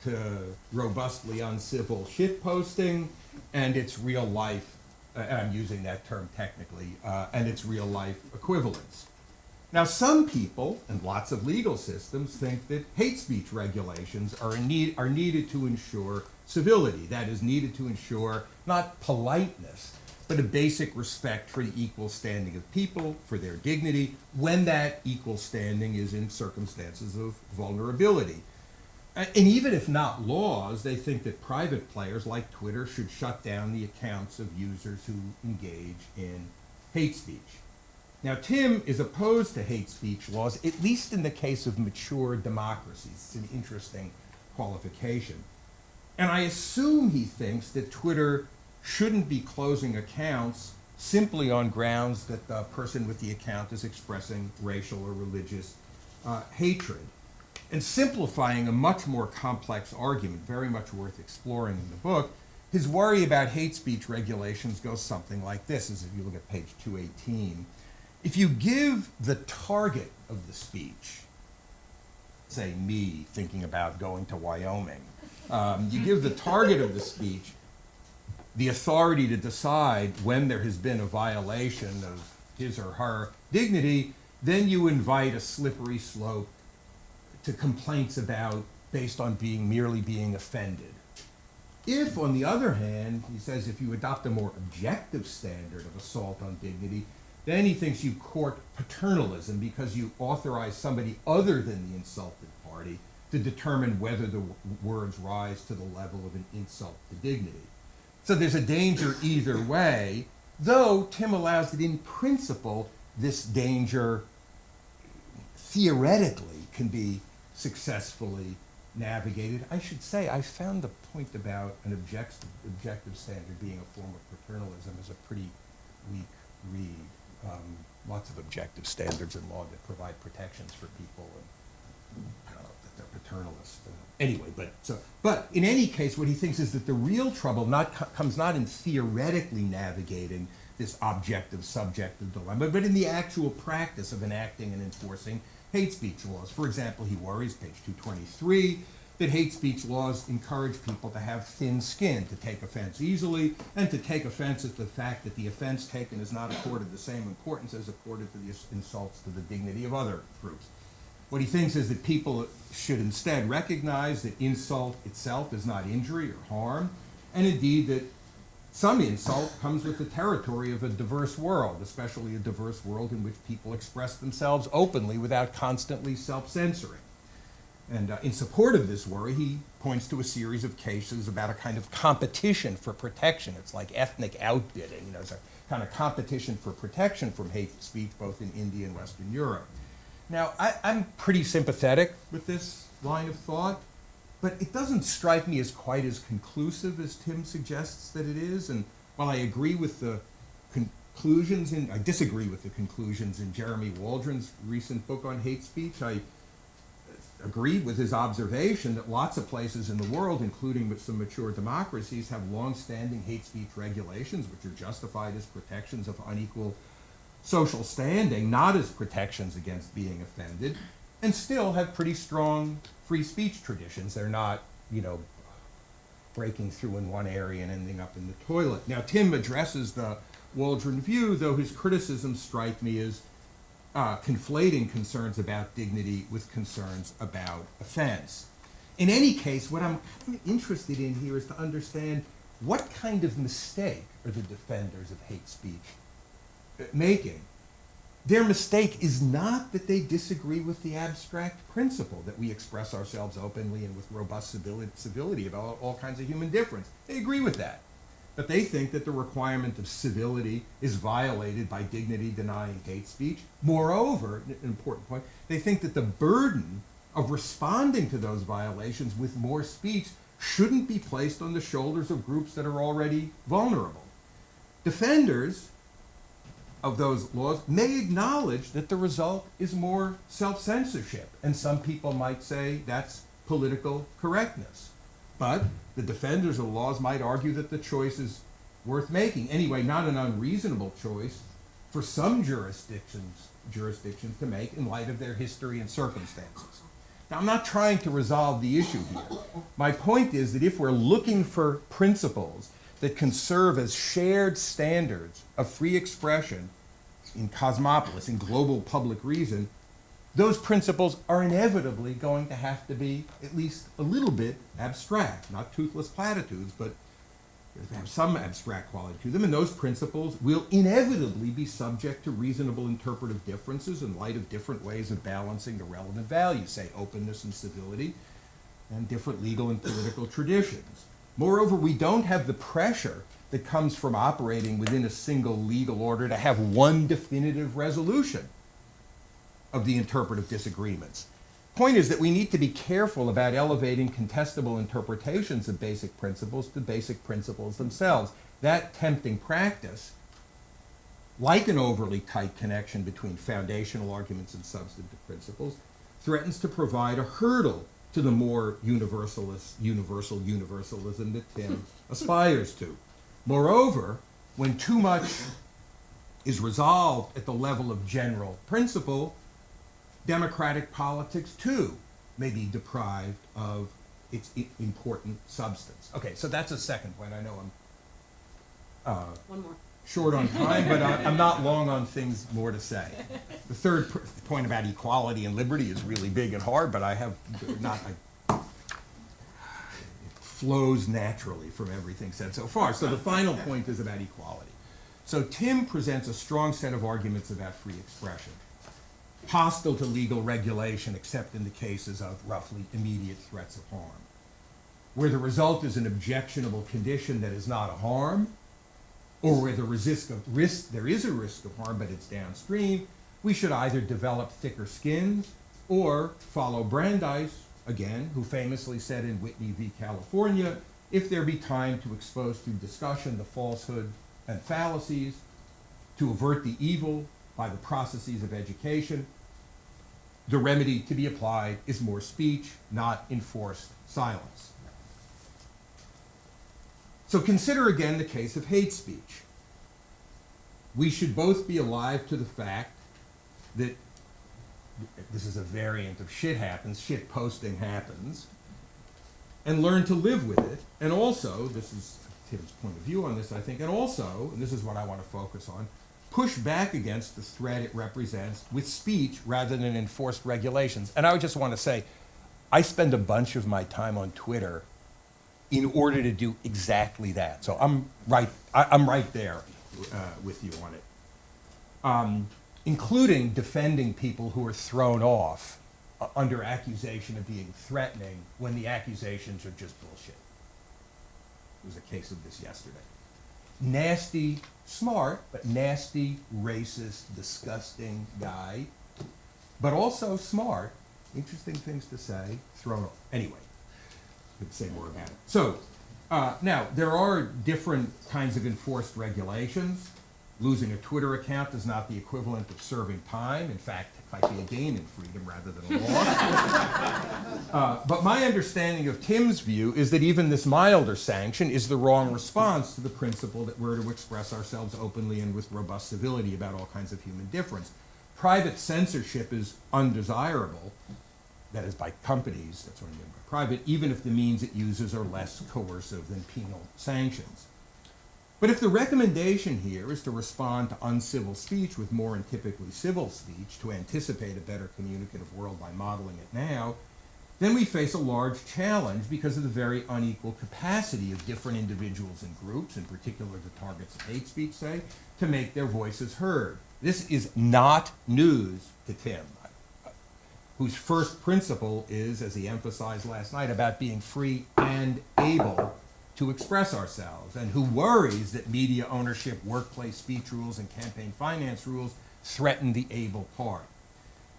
to robustly uncivil shitposting and its real life, I'm using that term technically, and its real life equivalents. Now, some people and lots of legal systems think that hate speech regulations are needed to ensure civility. That is, needed to ensure not politeness, but a basic respect for the equal standing of people, for their dignity, when that equal standing is in circumstances of vulnerability. And even if not laws, they think that private players like Twitter should shut down the accounts of users who engage in hate speech. Now, Tim is opposed to hate speech laws, at least in the case of mature democracies. It's an interesting qualification. And I assume he thinks that Twitter shouldn't be closing accounts simply on grounds that the person with the account is expressing racial or religious hatred. And simplifying a much more complex argument, very much worth exploring in the book, his worry about hate speech regulations goes something like this, as if you look at page 218. If you give the target of the speech, say me thinking about going to Wyoming, you give the target of the speech the authority to decide when there has been a violation of his or her dignity, then you invite a slippery slope to complaints based on merely being offended. If, on the other hand, he says if you adopt a more objective standard of assault on dignity, then he thinks you court paternalism because you authorize somebody other than the insulted party to determine whether the words rise to the level of an insult to dignity. So there's a danger either way, though Tim allows that in principle, this danger theoretically can be successfully navigated. I should say, I found the point about an objective standard being a form of paternalism is a pretty weak read. Lots of objective standards in law that provide protections for people, and I don't know that they're paternalist. Anyway, but in any case, what he thinks is that the real trouble comes not in theoretically navigating this objective-subjective dilemma, but in the actual practice of enacting and enforcing hate speech laws. For example, he worries, page 223, that hate speech laws encourage people to have thin skin, to take offense easily, and to take offense at the fact that the offense taken is not accorded the same importance as accorded to the insults to the dignity of other groups. What he thinks is that people should instead recognize that insult itself is not injury or harm, and indeed that some insult comes with the territory of a diverse world, especially a diverse world in which people express themselves openly without constantly self-censoring. And in support of this worry, he points to a series of cases about a kind of competition for protection. It's like ethnic outbidding. It's a kind of competition for protection from hate speech, both in India and Western Europe. Now, I'm pretty sympathetic with this line of thought, but it doesn't strike me as quite as conclusive as Tim suggests that it is. And while I agree with the conclusions, I disagree with the conclusions in Jeremy Waldron's recent book on hate speech. I agree with his observation that lots of places in the world, including with some mature democracies, have long-standing hate speech regulations, which are justified as protections of unequal social standing, not as protections against being offended. and still have pretty strong free speech traditions. They're not, breaking through in one area and ending up in the toilet. Now, Tim addresses the Waldron view, though his criticisms strike me as conflating concerns about dignity with concerns about offense. In any case, what I'm kind of interested in here is to understand what kind of mistake are the defenders of hate speech making. Their mistake is not that they disagree with the abstract principle that we express ourselves openly and with robust civility about all kinds of human difference. They agree with that. But they think that the requirement of civility is violated by dignity-denying hate speech. Moreover, an important point, they think that the burden of responding to those violations with more speech shouldn't be placed on the shoulders of groups that are already vulnerable. Defenders of those laws may acknowledge that the result is more self-censorship, and some people might say that's political correctness. But the defenders of the laws might argue that the choice is worth making. Anyway, not an unreasonable choice for some jurisdictions to make in light of their history and circumstances. Now, I'm not trying to resolve the issue here. My point is that if we're looking for principles that can serve as shared standards of free expression in cosmopolis, in global public reason, those principles are inevitably going to have to be at least a little bit abstract, not toothless platitudes, but have some abstract quality to them, and those principles will inevitably be subject to reasonable interpretive differences in light of different ways of balancing the relevant values, say openness and civility, and different legal and political traditions. Moreover, we don't have the pressure that comes from operating within a single legal order to have one definitive resolution of the interpretive disagreements. Point is that we need to be careful about elevating contestable interpretations of basic principles to basic principles themselves. That tempting practice, like an overly tight connection between foundational arguments and substantive principles, threatens to provide a hurdle to the more universal universalism that Tim aspires to. Moreover, when too much is resolved at the level of general principle, democratic politics, too, may be deprived of its important substance. Okay, so that's a second point. I know I'm One more. short on time, but I'm not long on things more to say. The third point about equality and liberty is really big and hard, but I have not... it flows naturally from everything said so far. So the final point is about equality. So Tim presents a strong set of arguments about free expression, hostile to legal regulation except in the cases of roughly immediate threats of harm. Where the result is an objectionable condition that is not a harm, or where there is a risk of harm but it's downstream, we should either develop thicker skins or follow Brandeis, again, who famously said in Whitney v. California, if there be time to expose through discussion the falsehood and fallacies, to avert the evil by the processes of education, the remedy to be applied is more speech, not enforced silence. So consider again the case of hate speech. We should both be alive to the fact that this is a variant of shit happens, shit posting happens, and learn to live with it. And also, this is Tim's point of view on this, I think, and also, and this is what I want to focus on, push back against the threat it represents with speech rather than enforced regulations. And I would just want to say, I spend a bunch of my time on Twitter in order to do exactly that. So I'm right there with you on it, including defending people who are thrown off under accusation of being threatening when the accusations are just bullshit. There was a case of this yesterday. Nasty, smart, but nasty, racist, disgusting guy, but also smart, interesting things to say, thrown off. Anyway, I could say more about it. So, now, there are different kinds of enforced regulations. Losing a Twitter account is not the equivalent of serving time. In fact, it might be a gain in freedom rather than a loss. But my understanding of Tim's view is that even this milder sanction is the wrong response to the principle that we're to express ourselves openly and with robust civility about all kinds of human difference. private censorship is undesirable, that is by companies, that's what I mean by private, even if the means it uses are less coercive than penal sanctions. But if the recommendation here is to respond to uncivil speech with more and typically civil speech to anticipate a better communicative world by modeling it now, then we face a large challenge because of the very unequal capacity of different individuals and groups, in particular the targets of hate speech, say, to make their voices heard. This is not news to Tim, whose first principle is, as he emphasized last night, about being free and able to express ourselves, and who worries that media ownership, workplace speech rules, and campaign finance rules threaten the able part.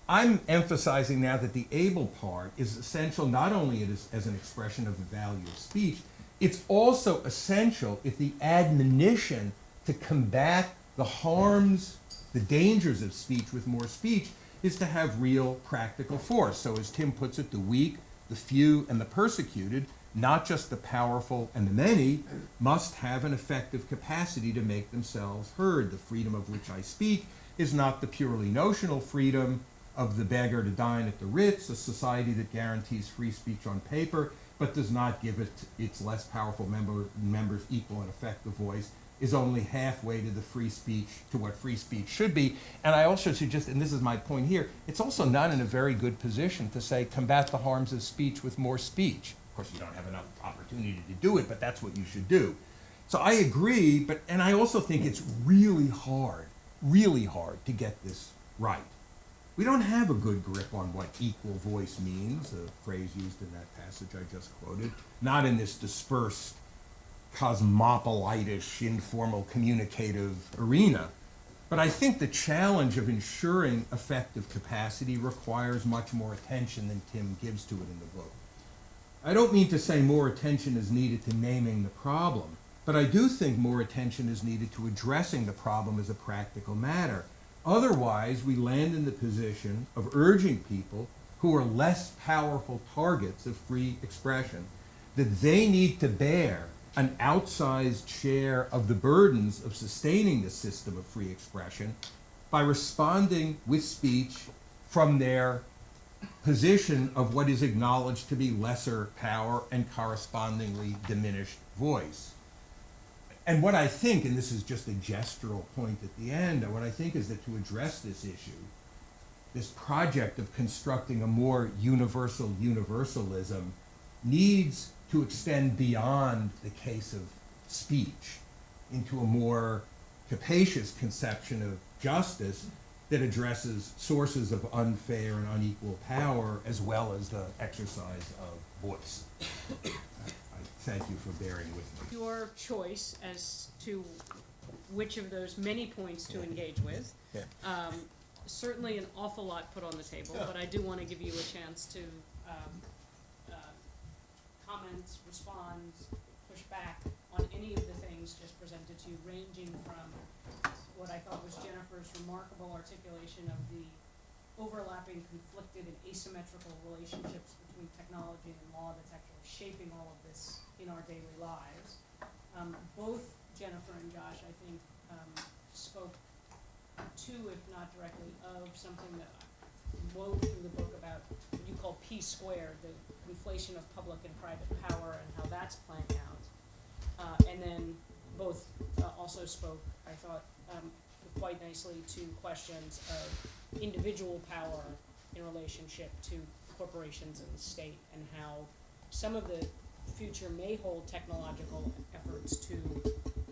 I'm emphasizing now that the able part is essential not only as an expression of the value of speech, it's also essential if the admonition to combat the harms, the dangers of speech with more speech is to have real practical force. So as Tim puts it, the weak, the few, and the persecuted, not just the powerful and the many, must have an effective capacity to make themselves heard. The freedom of which I speak is not the purely notional freedom of the beggar to dine at the Ritz, a society that guarantees free speech on paper, but does not give its less powerful members equal and effective voice, is only halfway to the free speech, to what free speech should be. And I also suggest, and this is my point here, it's also not in a very good position to say combat the harms of speech with more speech. Of course, you don't have enough opportunity to do it, but that's what you should do. So I agree, and I also think it's really hard to get this right. We don't have a good grip on what equal voice means, a phrase used in that passage I just quoted, not in this dispersed, cosmopolitish, informal, communicative arena. But I think the challenge of ensuring effective capacity requires much more attention than Tim gives to it in the book. I don't mean to say more attention is needed to naming the problem, but I do think more attention is needed to addressing the problem as a practical matter. Otherwise, we land in the position of urging people who are less powerful targets of free expression that they need to bear an outsized share of the burdens of sustaining the system of free expression by responding with speech from their position of what is acknowledged to be lesser power and correspondingly diminished voice. And what I think, and this is just a gestural point at the end, what I think is that to address this issue, this project of constructing a more universal universalism needs to extend beyond the case of speech into a more capacious conception of justice that addresses sources of unfair and unequal power as well as the exercise of voice. I thank you for bearing with me. Your choice as to which of those many points to engage with. Yeah. Certainly an awful lot put on the table, but I do want to give you a chance to comment, respond, push back on any of the things just presented to you, ranging from what I thought was Jennifer's remarkable articulation of the overlapping, conflicted, and asymmetrical relationships between technology and law that's actually shaping all of this in our daily lives. Both Jennifer and Josh, I think, spoke to, if not directly, of something that wove through the book about what you call P squared, the conflation of public and private power and how that's playing out. And then both also spoke, I thought, quite nicely to questions of individual power in relationship to corporations and the state, and how some of the future may hold technological efforts to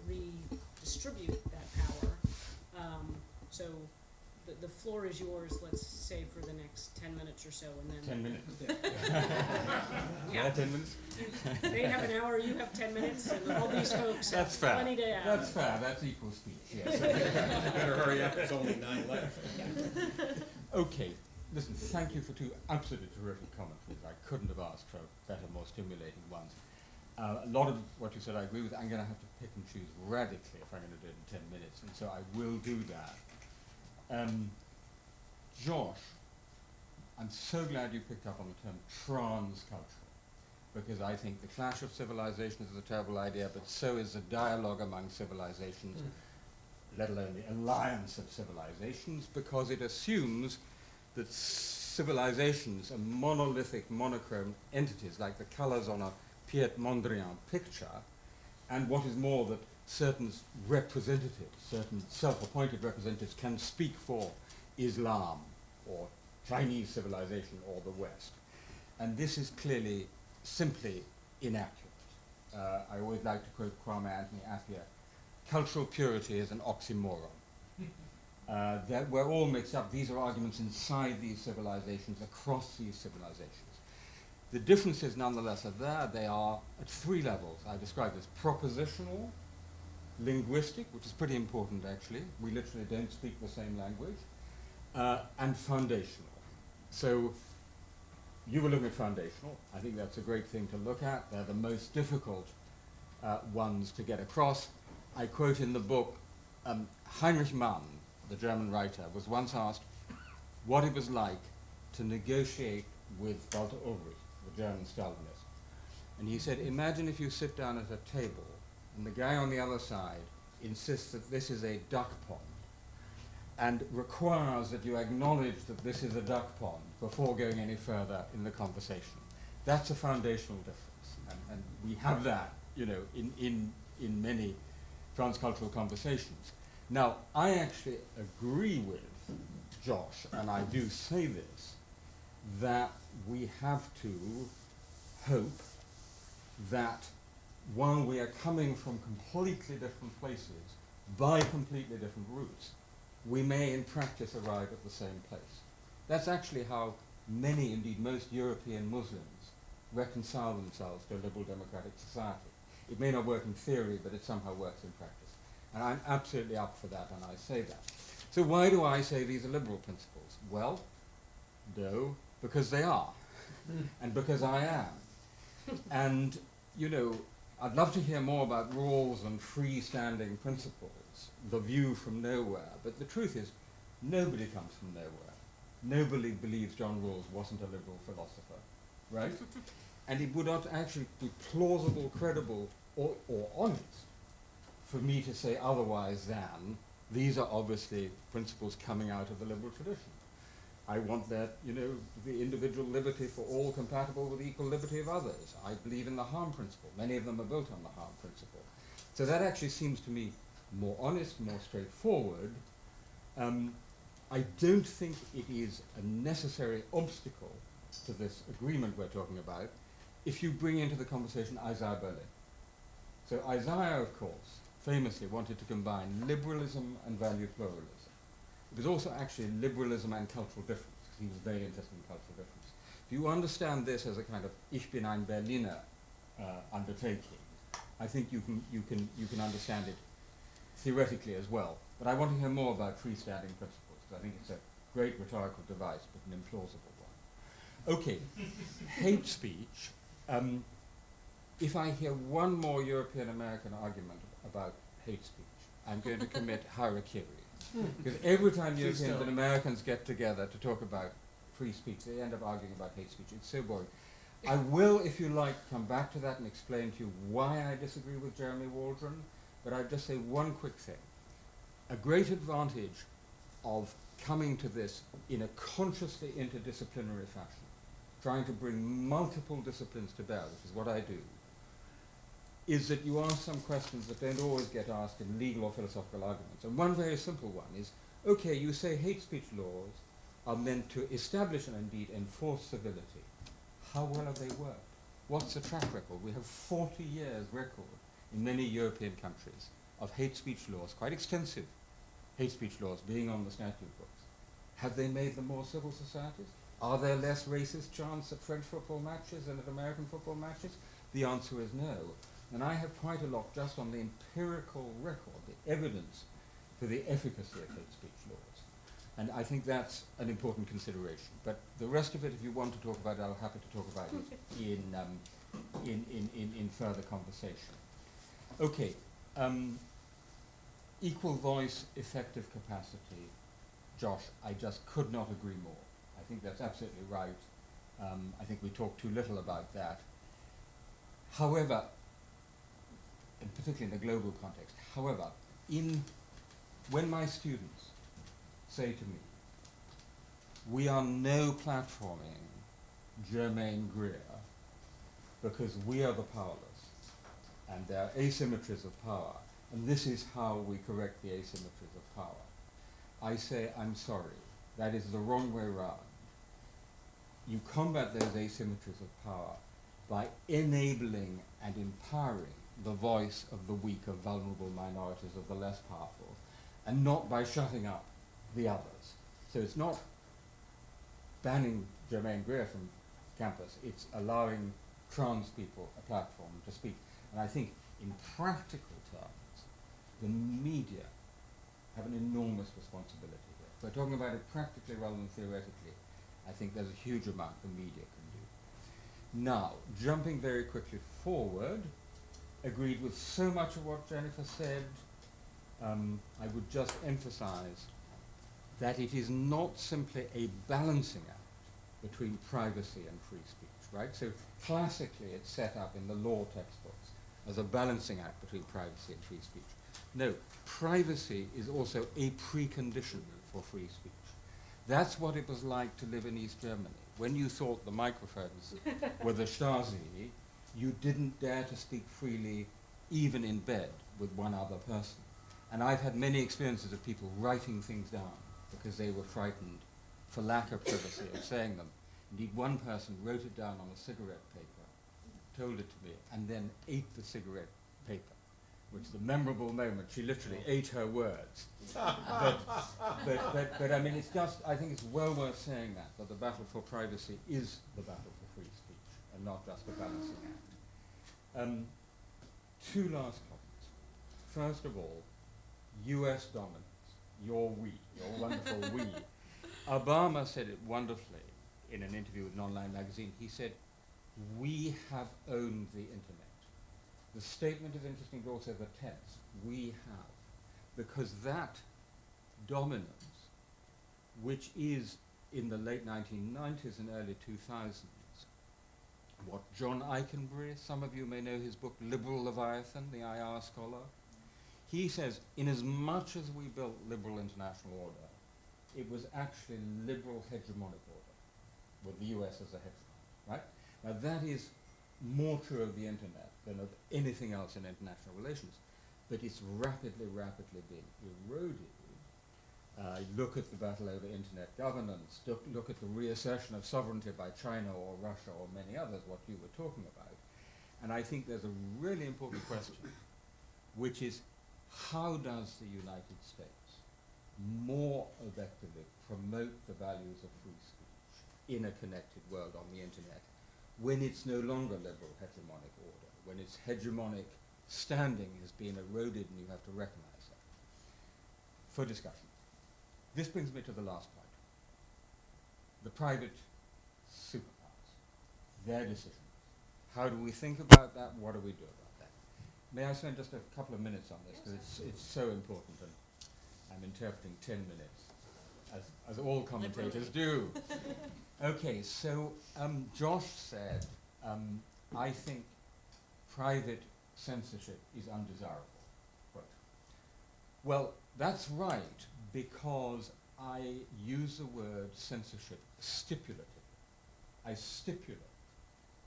redistribute that power. So the floor is yours, let's say, for the next 10 minutes or so, and then... 10 minutes? Yeah. 10 minutes? They have an hour, you have 10 minutes, and all these folks have That's fair. plenty to add. That's fair, that's equal speech, yes. Better hurry up, there's only 9 left. Okay, listen, thank you for 2 absolutely terrific commentaries. I couldn't have asked for better, more stimulating ones. A lot of what you said I agree with. I'm going to have to pick and choose radically if I'm going to do it in 10 minutes, and so I will do that. Josh, I'm so glad you picked up on the term transcultural, because I think the clash of civilizations is a terrible idea, but so is the dialogue among civilizations. let alone the alliance of civilizations, because it assumes that civilizations are monolithic, monochrome entities, like the colors on a Piet Mondrian picture, and what is more, that certain representatives, certain self-appointed representatives can speak for Islam or Chinese civilization or the West. And this is clearly simply inaccurate. I always like to quote Kwame Anthony Appiah, cultural purity is an oxymoron. That we're all mixed up. These are arguments inside these civilizations, across these civilizations. The differences nonetheless are there. They are at three levels. I describe as propositional, linguistic, which is pretty important actually. We literally don't speak the same language, and foundational. So you were looking at foundational. I think that's a great thing to look at. They're the most difficult ones to get across. I quote in the book, Heinrich Mann, the German writer, was once asked what it was like to negotiate with Walter Ulbricht, the German Stalinist. And he said, imagine if you sit down at a table and the guy on the other side insists that this is a duck pond and requires that you acknowledge that this is a duck pond before going any further in the conversation. That's a foundational difference. And we have that, you know, in many transcultural conversations. Now, I actually agree with Josh, and I do say this, that we have to hope that while we are coming from completely different places by completely different routes, we may in practice arrive at the same place. That's actually how many, indeed most European Muslims reconcile themselves to a liberal democratic society. It may not work in theory, but it somehow works in practice. And I'm absolutely up for that, and I say that. So why do I say these are liberal principles? Well, no, because they are, and because I am. And, you know, I'd love to hear more about rules and freestanding principles, the view from nowhere, but the truth is, nobody comes from nowhere. Nobody believes John Rawls wasn't a liberal philosopher, right? And it would not actually be plausible, credible, or honest for me to say otherwise than these are obviously principles coming out of the liberal tradition. I want that, you know, the individual liberty for all compatible with the equal liberty of others. I believe in the harm principle. Many of them are built on the harm principle. So that actually seems to me more honest, more straightforward. I don't think it is a necessary obstacle to this agreement we're talking about if you bring into the conversation Isaiah Berlin. So Isaiah, of course, famously wanted to combine liberalism and value pluralism. It was also actually liberalism and cultural difference, because he was very interested in cultural difference. If you understand this as a kind of Ich bin ein Berliner undertaking, I think you can understand it theoretically as well. But I want to hear more about freestanding principles, because I think it's a great rhetorical device, but an implausible one. Okay, hate speech. If I hear one more European American argument about hate speech, I'm going to commit harakiri. Because every time Europeans and Americans get together to talk about free speech, they end up arguing about hate speech. It's so boring. I will, if you like, come back to that and explain to you why I disagree with Jeremy Waldron, but I'll just say one quick thing. A great advantage of coming to this in a consciously interdisciplinary fashion, trying to bring multiple disciplines to bear, which is what I do, is that you ask some questions that don't always get asked in legal or philosophical arguments. And one very simple one is, okay, you say hate speech laws are meant to establish and indeed enforce civility. How well have they worked? What's the track record? We have 40 years record in many European countries of hate speech laws, quite extensive hate speech laws being on the statute books. Have they made them more civil societies? Are there less racist chants at French football matches than at American football matches? The answer is no. And I have quite a lot just on the empirical record, the evidence for the efficacy of hate speech laws. And I think that's an important consideration. But the rest of it, if you want to talk about it, I'm happy to talk about it in further conversation. Okay, equal voice, effective capacity. Josh, I just could not agree more. I think that's absolutely right. I think we talk too little about that. However, and particularly in the global context, however, in when my students say to me, we are no platforming Germaine Greer because we are the powerless and there are asymmetries of power, and this is how we correct the asymmetries of power, I say, I'm sorry, that is the wrong way round. You combat those asymmetries of power by enabling and empowering the voice of the weak, of vulnerable minorities, of the less powerful, and not by shutting up the others. So it's not banning Germaine Greer from campus, it's allowing trans people a platform to speak. And I think in practical terms, the media have an enormous responsibility here. If we're talking about it practically rather than theoretically, I think there's a huge amount the media can do. Now, jumping very quickly forward, agreed with so much of what Jennifer said. I would just emphasize that it is not simply a balancing act between privacy and free speech, right? So classically it's set up in the law textbooks as a balancing act between privacy and free speech. No, privacy is also a precondition for free speech. That's what it was like to live in East Germany. When you thought the microphones were the Stasi, you didn't dare to speak freely even in bed with one other person. And I've had many experiences of people writing things down because they were frightened for lack of privacy of saying them. Indeed, one person wrote it down on a cigarette paper, told it to me, and then ate the cigarette paper, which is a memorable moment. She literally ate her words. but I mean, it's just, I think it's well worth saying that the battle for privacy is the battle for free speech, and not just a balancing act. Two last comments. First of all, US dominance, your wonderful we. Obama said it wonderfully in an interview with an online magazine. He said, we have owned the internet. The statement is interesting, but also the tense, we have. Because that dominance, which is in the late 1990s and early 2000s, what John Eikenberry, some of you may know his book, Liberal Leviathan, the IR scholar, he says, in as much as we built liberal international order, it was actually liberal hegemonic order, with the US as a hegemon, right? Now that is more true of the internet than of anything else in international relations, but it's rapidly being eroded. Look at the battle over internet governance, look at the reassertion of sovereignty by China or Russia or many others, what you were talking about. And I think there's a really important question, which is, how does the United States more effectively promote the values of free speech in a connected world on the internet when it's no longer liberal hegemonic order, when its hegemonic standing has been eroded and you have to recognize that? For discussion. This brings me to the last point. The private superpowers, their decisions. How do we think about that? What do we do about that? May I spend just a couple of minutes on this, because it's so important, and I'm interpreting 10 minutes, as all commentators do. Okay, so Josh said, I think private censorship is undesirable. Quote. Well, that's right, because I use the word censorship stipulatively. I stipulate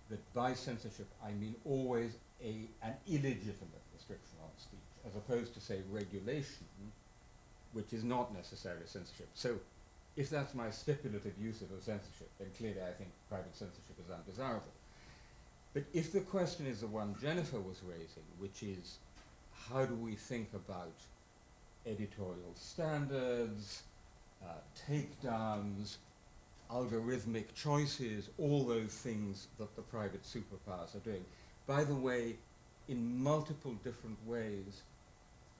that by censorship I mean always an illegitimate restriction on speech, as opposed to, say, regulation, which is not necessarily censorship. So if that's my stipulative use of censorship, then clearly I think private censorship is undesirable. But if the question is the one Jennifer was raising, which is, how do we think about editorial standards, takedowns, algorithmic choices, all those things that the private superpowers are doing, by the way, in multiple different ways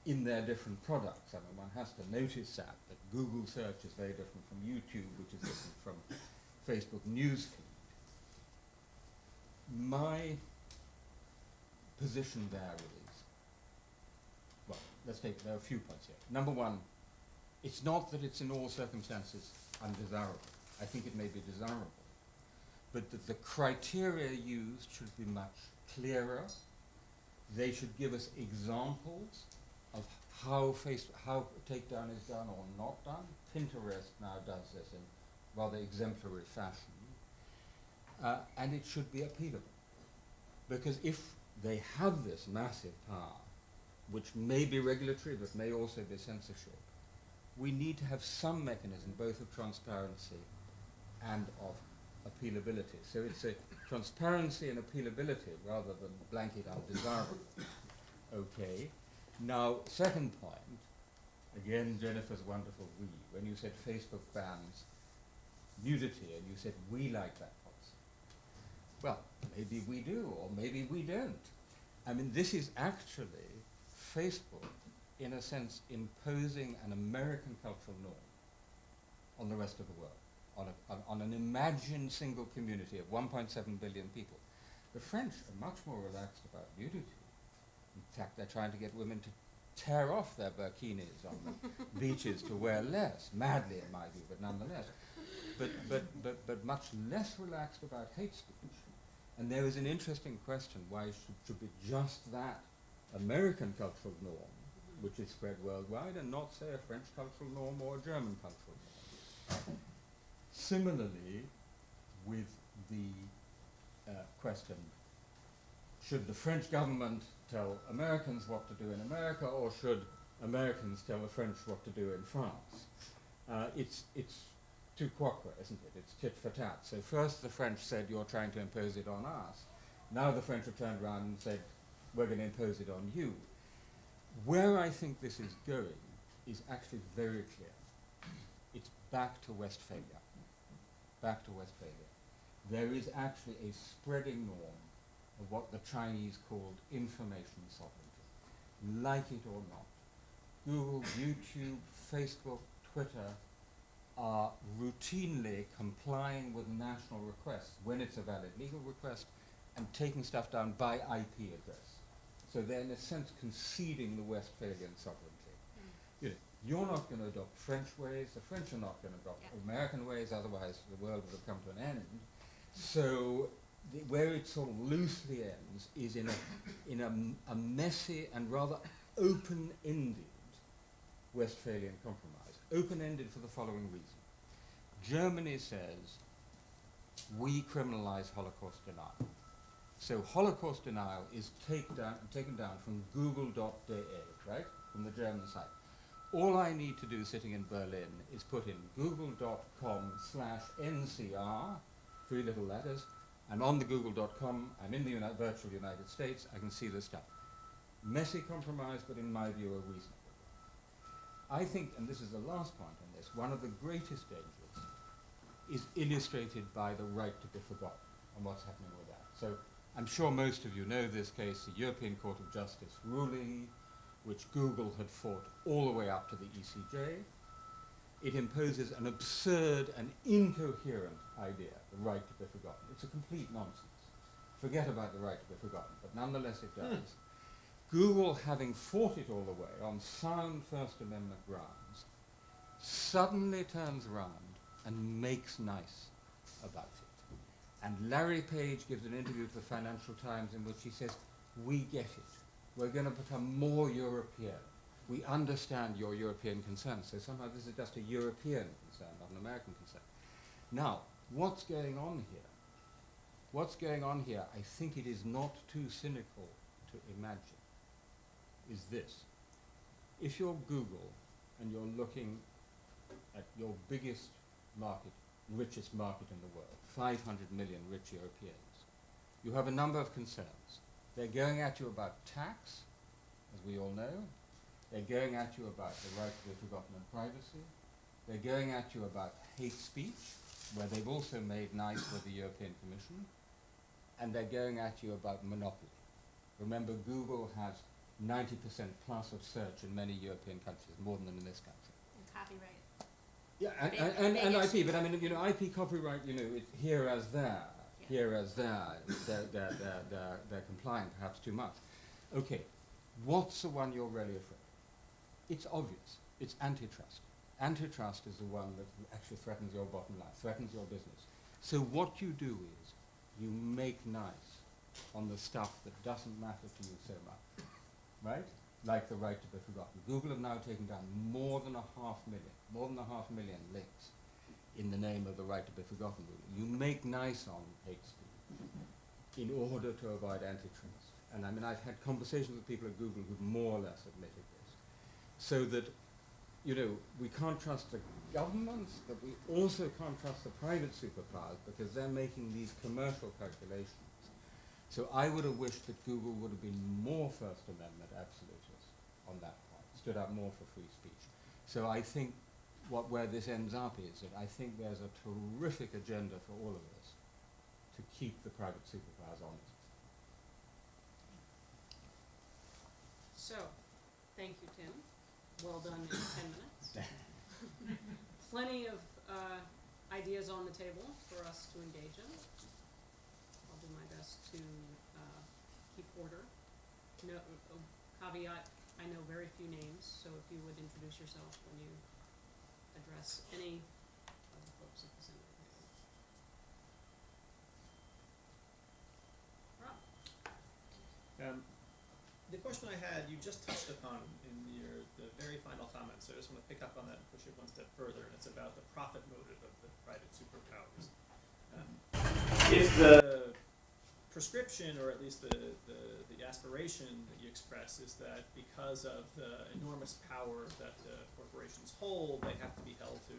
in their different products. I mean, one has to notice that Google search is very different from YouTube, which is different from Facebook newsfeed. My position there is, well, there are a few points here. Number one, it's not that it's in all circumstances undesirable. I think it may be desirable, but that the criteria used should be much clearer. They should give us examples of how takedown is done or not done. Pinterest now does this in rather exemplary fashion, and it should be appealable. Because if they have this massive power, which may be regulatory but may also be censorship, we need to have some mechanism both of transparency and of appealability. So it's a transparency and appealability rather than blanket undesirable. Okay. Now, second point, again, Jennifer's wonderful we. When you said Facebook bans nudity and you said we like that policy. Well, maybe we do or maybe we don't. I mean, this is actually Facebook, in a sense, imposing an American cultural norm on the rest of the world, on an imagined single community of 1.7 billion people. The French are much more relaxed about nudity. In fact, they're trying to get women to tear off their burkinis on the beaches to wear less, madly in my view, but nonetheless. But much less relaxed about hate speech. And there is an interesting question, why should be just that American cultural norm, which is spread worldwide, and not, say, a French cultural norm or a German cultural norm. Similarly, with the question, should the French government tell Americans what to do in America, or should Americans tell the French what to do in France? It's tu quoque, isn't it? It's tit for tat. So first the French said, you're trying to impose it on us. Now the French have turned around and said, we're going to impose it on you. Where I think this is going is actually very clear. It's back to Westphalia. Back to Westphalia. There is actually a spreading norm of what the Chinese called information sovereignty. Like it or not, Google, YouTube, Facebook, Twitter are routinely complying with national requests when it's a valid legal request and taking stuff down by IP address. So they're in a sense conceding the Westphalian sovereignty. You know, you're not going to adopt French ways, the French are not going to adopt American ways, otherwise the world would have come to an end. So where it sort of loosely ends is in a messy and rather open-ended Westphalian compromise. Open-ended for the following reason. Germany says, we criminalize Holocaust denial. So Holocaust denial is taken down from google.de, right, from the German site. All I need to do sitting in Berlin is put in google.com/NCR, 3 little letters. I'm on the google.com, I'm in the virtual United States, I can see this stuff. Messy compromise, but in my view, a reasonable. I think, and this is the last point on this, one of the greatest dangers is illustrated by the right to be forgotten and what's happening with that. So I'm sure most of you know this case, the European Court of Justice ruling, which Google had fought all the way up to the ECJ. It imposes an absurd and incoherent idea, the right to be forgotten. It's a complete nonsense. Forget about the right to be forgotten, but nonetheless it does. Google, having fought it all the way on sound First Amendment grounds, suddenly turns around and makes nice about it. And Larry Page gives an interview to the Financial Times in which he says, we get it. We're going to become more European. We understand your European concerns. So somehow this is just a European concern, not an American concern. Now, what's going on here? What's going on here, I think it is not too cynical to imagine, is this. If you're Google and you're looking at your biggest market, richest market in the world, 500 million rich Europeans, you have a number of concerns. They're going at you about tax, as we all know. They're going at you about the right to be forgotten and privacy. They're going at you about hate speech, where they've also made nice with the European Commission. And they're going at you about monopoly. Remember, Google has 90% plus of search in many European countries, more than in this country. And copyright. Yeah, and IP, but I mean, you know, IP copyright, you know, it's here as there, here as there. They're complying perhaps too much. Okay, what's the one you're really afraid of? It's obvious. It's antitrust. Antitrust is the one that actually threatens your bottom line, threatens your business. So what you do is you make nice on the stuff that doesn't matter to you so much, right? like the right to be forgotten. Google have now taken down more than a half million links in the name of the right to be forgotten rule. You make nice on hate speech in order to avoid antitrust. And I mean, I've had conversations with people at Google who've more or less admitted this. So that, you know, we can't trust the governments, but we also can't trust the private superpowers because they're making these commercial calculations. So I would have wished that Google would have been more First Amendment absolutist on that point, stood up more for free speech. So I think where this ends up is that I think there's a terrific agenda for all of us to keep the private superpowers honest. So, thank you, Tim. Well done in 10 minutes. Plenty of ideas on the table for us to engage in. I'll do my best to keep order. No, caveat, I know very few names, so if you would introduce yourself when you address any of the folks at the center of the table. Rob? The question I had, you just touched upon in the very final comment, so I just want to pick up on that and push it one step further, and it's about the profit motive of the private superpowers. If the prescription, or at least the aspiration that you express, is that because of the enormous power that the corporations hold, they have to be held to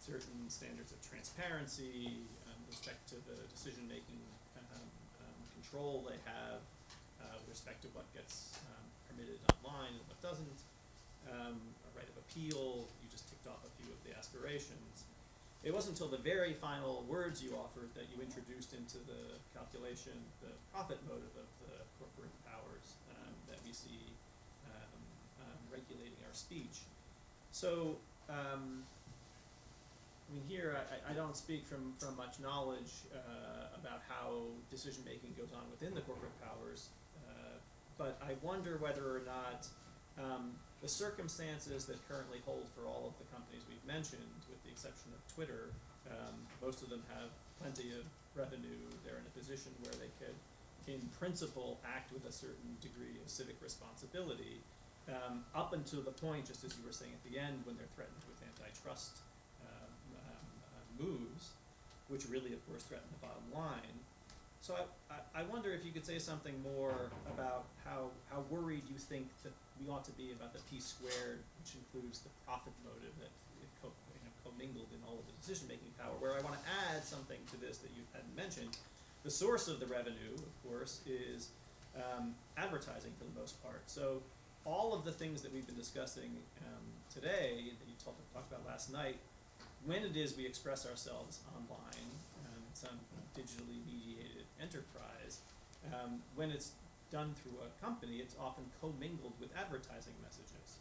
certain standards of transparency, respect to the decision-making control they have, with respect to what gets permitted online and what doesn't, a right of appeal. You just ticked off a few of the aspirations. It wasn't until the very final words you offered that you introduced into the calculation the profit motive of the corporate powers that we see regulating our speech. So, I mean, here I don't speak from much knowledge about how decision-making goes on within the corporate powers, but I wonder whether or not the circumstances that currently hold for all of the companies we've mentioned, with the exception of Twitter, most of them have plenty of revenue. They're in a position where they could, in principle, act with a certain degree of civic responsibility, up until the point, just as you were saying at the end, when they're threatened with antitrust moves, which really, of course, threaten the bottom line. So I wonder if you could say something more about how worried you think that we ought to be about the P squared, which includes the profit motive that commingled in all of the decision-making power, where I want to add something to this that you hadn't mentioned. The source of the revenue, of course, is advertising for the most part. So all of the things that we've been discussing today, that you talked about last night, when it is we express ourselves online, some digitally mediated enterprise, when it's done through a company, it's often commingled with advertising messages.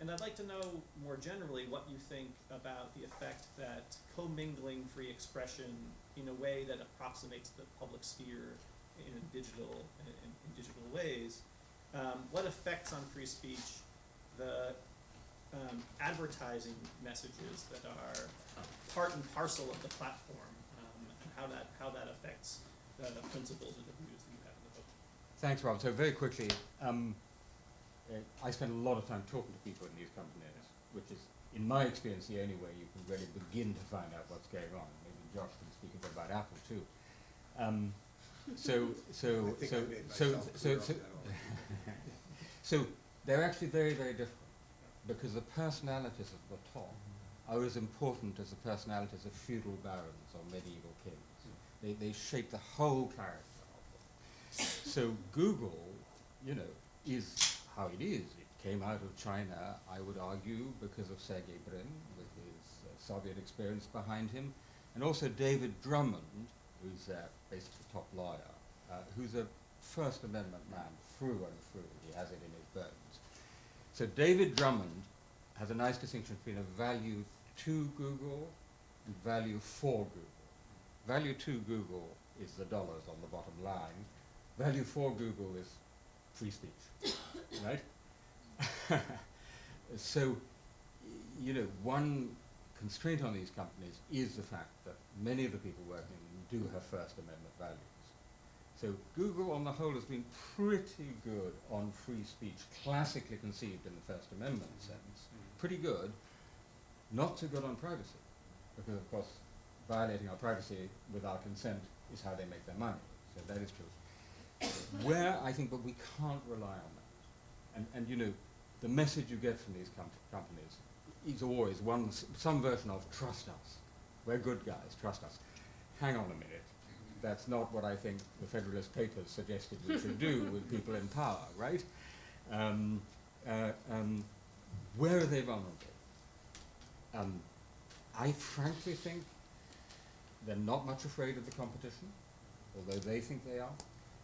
And I'd like to know more generally what you think about the effect that commingling free expression in a way that approximates the public sphere in digital ways, what effects on free speech the advertising messages that are part and parcel of the platform, and how that affects the principles and the views that you have in the book. Thanks, Rob. So very quickly, I spend a lot of time talking to people in these companies, which is, in my experience, the only way you can really begin to find out what's going on. Maybe Josh can speak a bit about Apple too. So they're actually very, very different, because the personalities at the top are as important as the personalities of feudal barons or medieval kings. They shape the whole character of them. So Google, you know, is how it is. It came out of China, I would argue, because of Sergey Brin, with his Soviet experience behind him, and also David Drummond, who's basically top lawyer, who's a First Amendment man through and through. He has it in his bones. So David Drummond has a nice distinction between a value to Google and value for Google. Value to Google is the dollars on the bottom line. Value for Google is free speech, right? So, you know, one constraint on these companies is the fact that many of the people working in them do have First Amendment values. So Google, on the whole, has been pretty good on free speech, classically conceived in the First Amendment sense. Pretty good. Not so good on privacy, because, of course, violating our privacy with our consent is how they make their money. So that is true. Where I think, but we can't rely on that. And you know, the message you get from these companies is always some version of trust us. We're good guys, trust us. Hang on a minute. That's not what I think the Federalist Papers suggested we should do with people in power, right? Where are they vulnerable? I frankly think they're not much afraid of the competition, although they think they are.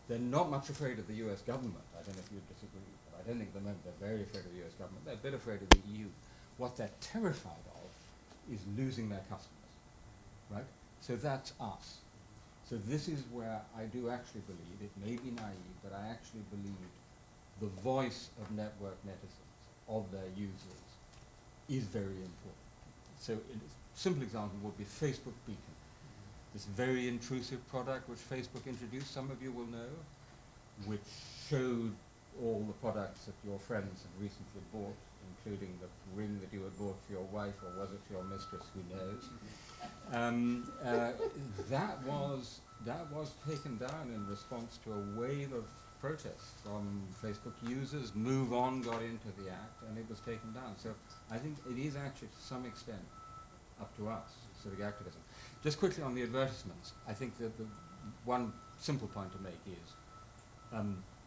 They're not much afraid of the US government. I don't know if you disagree, but I don't think at the moment they're very afraid of the US government. They're a bit afraid of the EU. What they're terrified of is losing their customers, right? So that's us. So this is where I do actually believe, it may be naive, but I actually believe the voice of network netizens, of their users, is very important. So a simple example would be Facebook Beacon. This very intrusive product which Facebook introduced, some of you will know, which showed all the products that your friends had recently bought, including the ring that you had bought for your wife, or was it for your mistress, who knows. That was taken down in response to a wave of protests from Facebook users. Move On got into the act, and it was taken down. So I think it is actually, to some extent, up to us, civic activism. Just quickly on the advertisements, I think that the one simple point to make is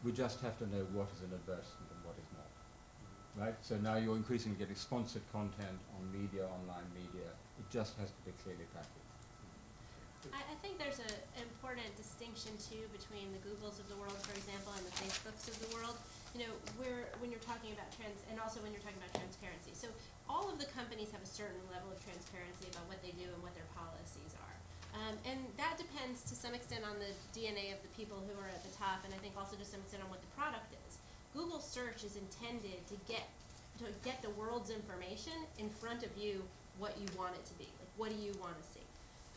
we just have to know what is an advertisement and what is not. Right? So now you're increasingly getting sponsored content on media, online media. It just has to be clearly packaged. I think there's an important distinction too between the Googles of the world, for example, and the Facebooks of the world. You know, when you're talking about and also when you're talking about transparency. So all of the companies have a certain level of transparency about what they do and what their policies are. And that depends to some extent on the DNA of the people who are at the top, and I think also to some extent on what the product is. Google search is intended to get the world's information in front of you, what you want it to be. Like, what do you want to see?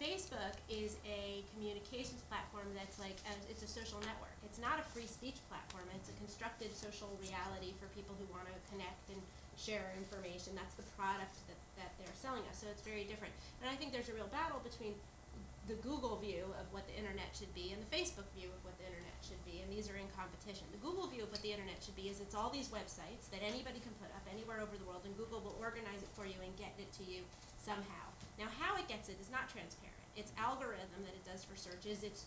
Facebook is a communications platform that's like, it's a social network. It's not a free speech platform. It's a constructed social reality for people who want to connect and share information. That's the product that they're selling us. So it's very different. And I think there's a real battle between the Google view of what the internet should be and the Facebook view of what the internet should be, and these are in competition. The Google view of what the internet should be is it's all these websites that anybody can put up anywhere over the world, and Google will organize it for you and get it to you somehow. Now, how it gets it is not transparent. Its algorithm that it does for search is its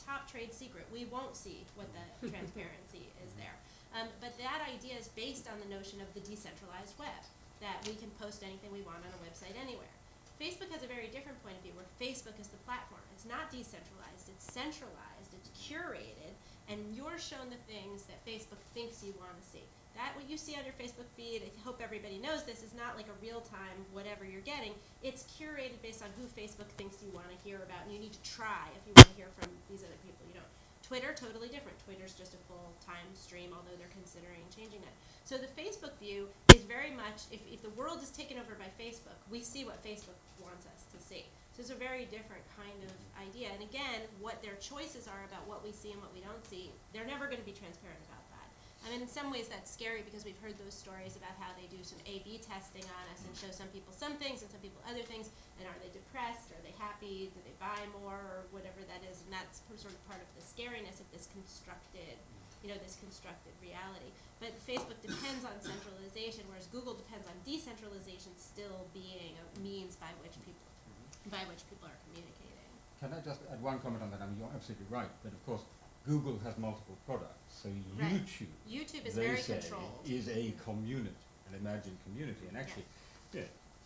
top trade secret. We won't see what the transparency is there. But that idea is based on the notion of the decentralized web, that we can post anything we want on a website anywhere. Facebook has a very different point of view, where Facebook is the platform. It's not decentralized, it's centralized, it's curated, and you're shown the things that Facebook thinks you want to see. That, what you see on your Facebook feed, I hope everybody knows this, is not like a real-time whatever you're getting. It's curated based on who Facebook thinks you want to hear about, and you need to try if you want to hear from these other people. You don't. Twitter, totally different. Twitter's just a full-time stream, although they're considering changing that. So the Facebook view is very much, if the world is taken over by Facebook, we see what Facebook wants us to see. So it's a very different kind of idea. And again, what their choices are about what we see and what we don't see, they're never going to be transparent about that. I mean, in some ways that's scary, because we've heard those stories about how they do some A/B testing on us and show some people some things and some people other things. And are they depressed? Are they happy? Do they buy more, or whatever that is? And that's sort of part of the scariness of this constructed, this constructed reality. But Facebook depends on centralization, whereas Google depends on decentralization still being a means by which people are communicating. Can I just add one comment on that? I mean, you're absolutely right, but of course, Google has multiple products. So Right. YouTube is they very say, controlled. is a community, an imagined community. And actually,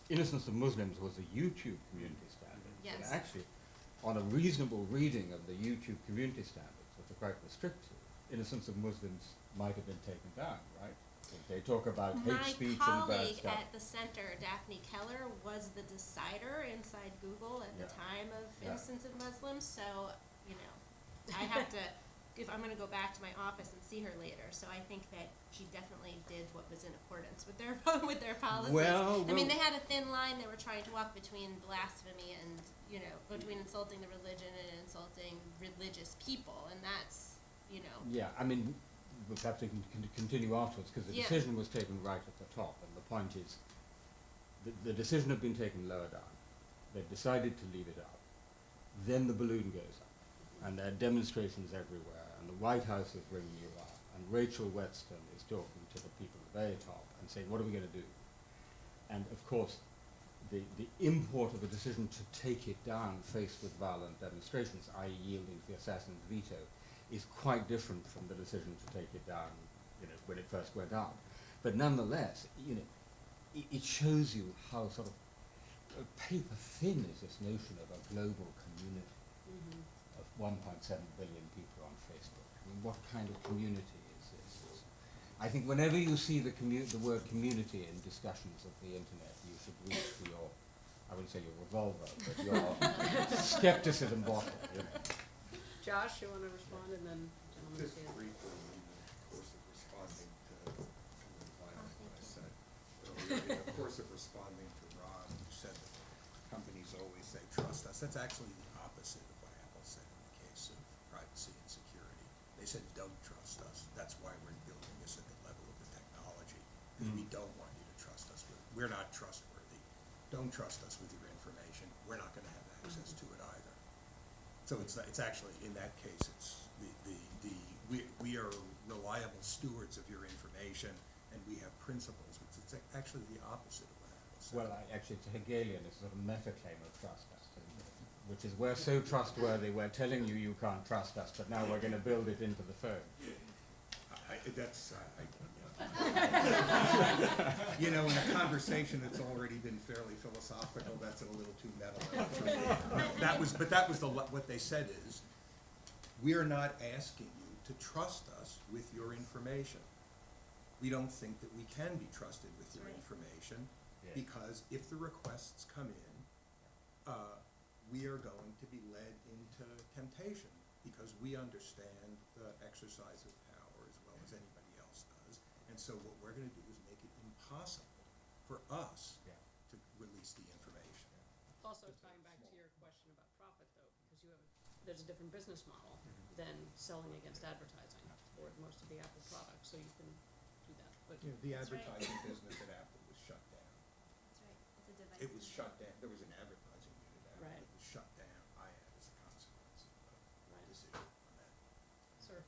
Innocence of Muslims was a YouTube community standard. Yes. And actually, on a reasonable reading of the YouTube community standards, which are quite restrictive, Innocence of Muslims might have been taken down, right? They talk about hate speech and bad My colleague stuff. at the center, Daphne Keller, was the decider inside Google at the time of Yeah. Innocence of Muslims. So, I have to if I'm gonna go back to my office and see her later, so I think that she definitely did what was in accordance with their, with their policies. Well, I mean, well- they had a thin line they were trying to walk between blasphemy and, you know, between insulting the religion and insulting religious people, and that's, you know. Yeah, I mean, we'll perhaps we can continue afterwards, because the Yeah. decision was taken right at the top, and the point is, the decision had been taken lower down. They've decided to leave it up. Then the balloon goes up, and there are demonstrations everywhere, and the White House is ringing you up, and Rachel Weston is talking to the people at the very top and saying, what are we going to do? And of course, the import of a decision to take it down faced with violent demonstrations, i.e. yielding to the assassin's veto, is quite different from the decision to take it down, you know, when it first went up. But nonetheless, you know, it shows you how sort of paper thin is this notion of a global community of 1.7 billion people on Facebook. I mean, what kind of community is this? I think whenever you see the word community in discussions of the internet, you should reach for your, I wouldn't say your revolver, but your skepticism bottle. You know. Josh, you want to respond, and then gentlemen. Just briefly, in the course of responding to some of the violence that I said earlier, in the course of responding to Ron, who said that companies always say trust us, that's actually the opposite of what Apple said in the case of privacy and security. They said don't trust us. That's why we're building this at the level of the technology, because we don't want you to trust us. We're not trustworthy. Don't trust us with your information. We're not going to have access to it either. So it's actually, in that case, it's we are reliable stewards of your information, and we have principles, which is actually the opposite of what Apple said. Well, actually, it's a Hegelian, it's a sort of meta-claim of trust us, which is we're so trustworthy, we're telling you you can't trust us, but now we're going to build it into the phone. You know, in a conversation that's already been fairly philosophical, that's a little too meta for me. What they said is, we're not asking you to trust us with your information. We don't think that we can be trusted with your information, because if the requests come in, we are going to be led into temptation, because we understand the exercise of power as well as anybody else does. And so what we're going to do is make it impossible for us to release the information. Also tying back to your question about profit, though, because there's a different business model than selling against advertising for most of the Apple products, so you can do that. But You know, the That's right. advertising business at Apple was shut down. That's right, it's a device. It was shut down. There was an advertising unit at Apple. Right. It was shut down, I had, as a consequence of a Right. decision on that. Sir,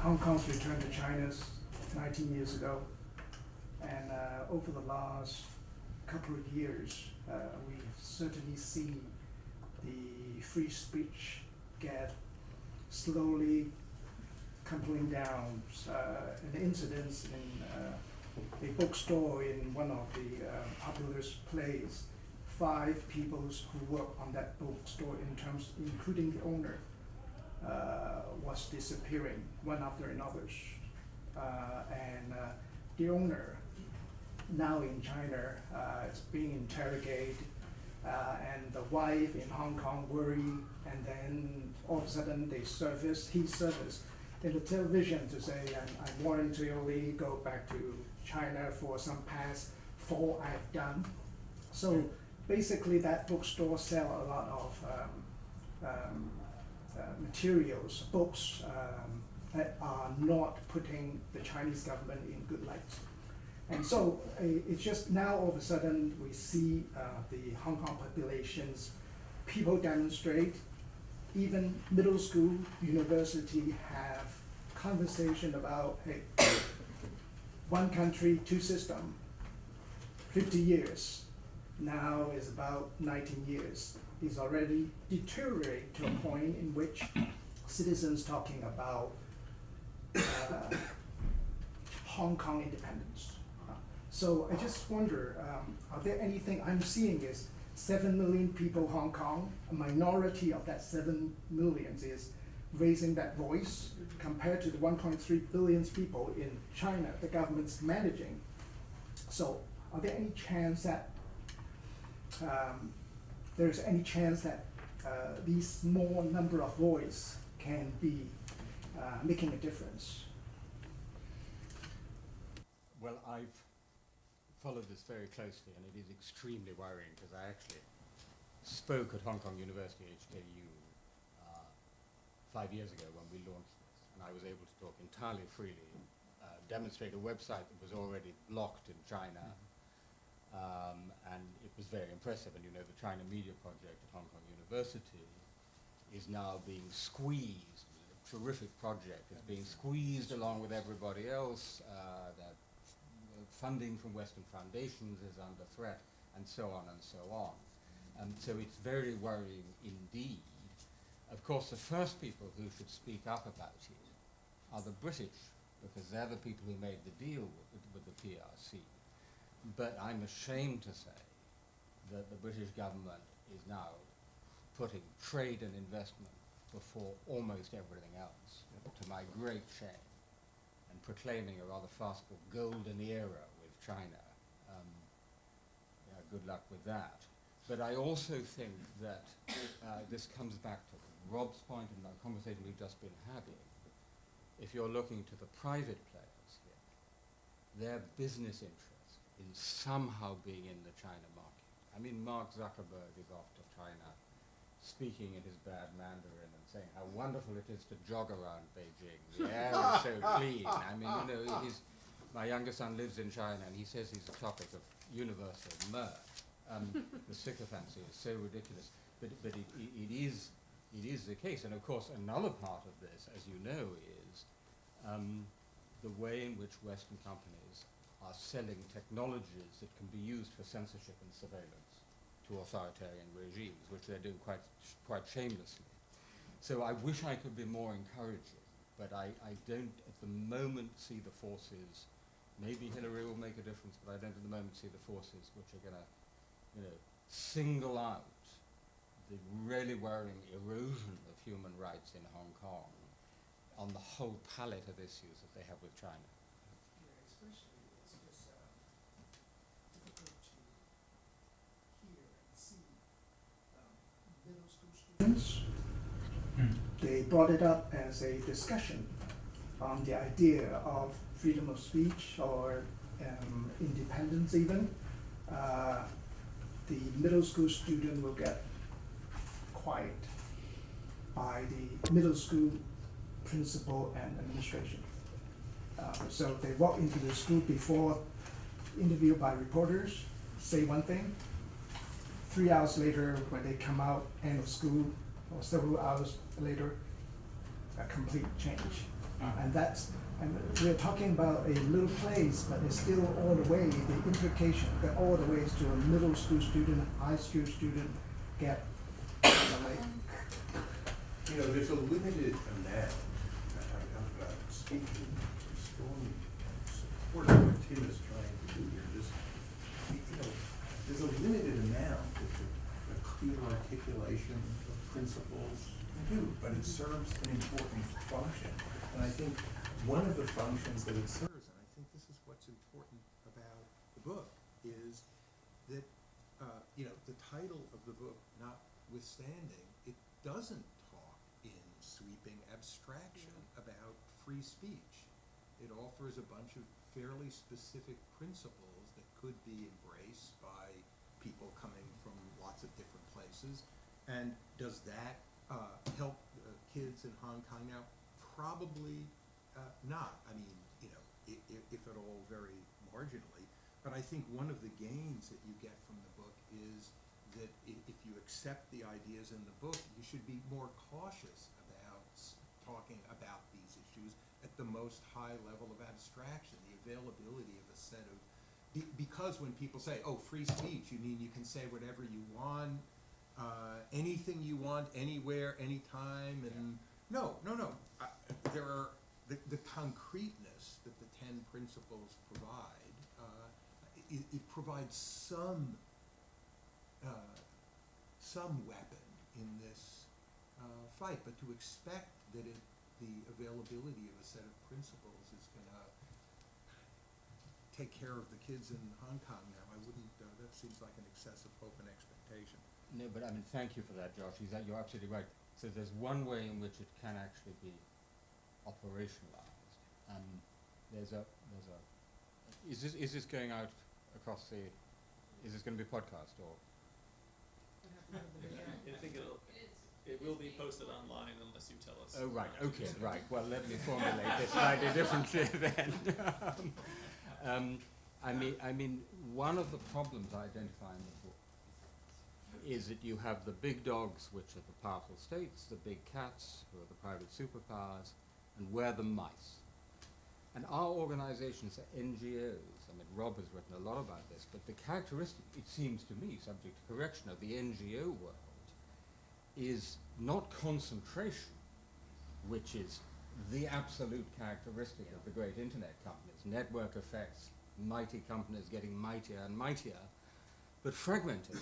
Hong Kong's return to China 19 years ago, and over the last couple of years, we've certainly seen the free speech get slowly crumbling down. An incident in a bookstore in one of the populous places, 5 people who work on that bookstore, including the owner, was disappearing one after another, and the owner now in China is being interrogated, and the wife in Hong Kong worried, and then all of a sudden he surfaced in the television to say, I voluntarily go back to China for some past fault I've done. So basically that bookstore sell a lot of materials, books that are not putting the Chinese government in good light. And so it's just now all of a sudden we see the Hong Kong populations, people demonstrate, even middle school, university have conversation about, hey, one country, 2 system, 50 years, now is about 19 years. Is already deteriorated to a point in which citizens talking about Hong Kong independence. So I just wonder, are there anything I'm seeing is 7 million people Hong Kong, a minority of that 7 million is raising that voice compared to the 1.3 billion people in China the government's managing. So are there any chance that there's any chance that these small number of voices can be making a difference. Well, I've followed this very closely, and it is extremely worrying because I actually spoke at Hong Kong University, HKU, 5 years ago when we launched this, and I was able to talk entirely freely, demonstrate a website that was already blocked in China, and it was very impressive. And you know, the China Media Project at Hong Kong University is now being squeezed. A terrific project is being squeezed along with everybody else. That funding from Western foundations is under threat, and so on and so on. So it's very worrying indeed. Of course, the first people who should speak up about it are the British, because they're the people who made the deal with the PRC. But I'm ashamed to say that the British government is now putting trade and investment before almost everything else, to my great shame, and proclaiming a rather farcical golden era with China. Good luck with that. But I also think that this comes back to Rob's point and the conversation we've just been having. If you're looking to the private players here, their business interest in somehow being in the China market. I mean, Mark Zuckerberg is off to China, speaking in his bad Mandarin and saying how wonderful it is to jog around Beijing. The air is so clean. I mean, you know, my younger son lives in China, and he says he's a topic of universal mirth. The sycophancy is so ridiculous, but it is the case. And of course, another part of this, as you know, is the way in which Western companies are selling technologies that can be used for censorship and surveillance to authoritarian regimes, which they're doing quite shamelessly. So I wish I could be more encouraging, but I don't at the moment see the forces. Maybe Hillary will make a difference, but I don't at the moment see the forces which are going to, you know, single out the really worrying erosion of human rights in Hong Kong on the whole palette of issues that they have with China. Yeah, especially it's just difficult to hear and see middle school students. They brought it up as a discussion on the idea of freedom of speech or independence even. The middle school student will get quiet by the middle school principal and administration. So they walk into the school before interviewed by reporters, say one thing. 3 hours later, when they come out, end of school, or several hours later, a complete change. And we're talking about a little place, but it's still all the way, the implication, that all the ways to a middle school student, high school student get, You know, there's a limited amount, I'm speaking in strong support of what Tim is trying to do here. There's a limited amount that the clear articulation of principles can do, but it serves an important function. And I think one of the functions that it serves, and I think this is what's important about the book, is that, the title of the book notwithstanding, it doesn't talk in sweeping abstraction about free speech. It offers a bunch of fairly specific principles that could be embraced by people coming from lots of different places. And does that help kids in Hong Kong now? Probably not. I mean, if at all, very marginally. But I think one of the gains that you get from the book is that if you accept the ideas in the book, you should be more cautious about talking about these issues at the most high level of abstraction, the availability of a set of, because when people say, oh, free speech, you mean you can say whatever you want, anything you want, anywhere, anytime, and no. There are the concreteness that the 10 principles provide. It provides some weapon in this fight, but to expect that the availability of a set of principles is going to take care of the kids in Hong Kong now, I wouldn't. That seems like an excessive hope and expectation. No, but I mean, thank you for that, Josh. You're absolutely right. So there's one way in which it can actually be operationalized. Is this going out across the? Is this going to be podcast or? I think it will be posted online unless you tell us. Oh right. Okay. Right. Well, let me formulate this slightly differently then. I mean, one of the problems I identify in the book is that you have the big dogs, which are the powerful states, the big cats, who are the private superpowers, and we're the mice. And our organizations are NGOs. I mean, Rob has written a lot about this, but the characteristic, it seems to me, subject to correction, of the NGO world is not concentration, which is the absolute characteristic of the great internet companies, network effects, mighty companies getting mightier and mightier, but fragmented.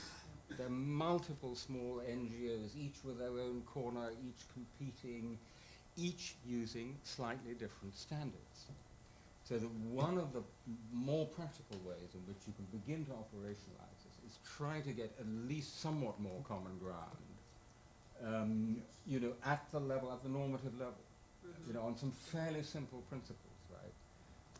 There are multiple small NGOs, each with their own corner, each competing, each using slightly different standards. So that one of the more practical ways in which you can begin to operationalize this is try to get at least somewhat more common ground, at the level, at the normative level, on some fairly simple principles, right?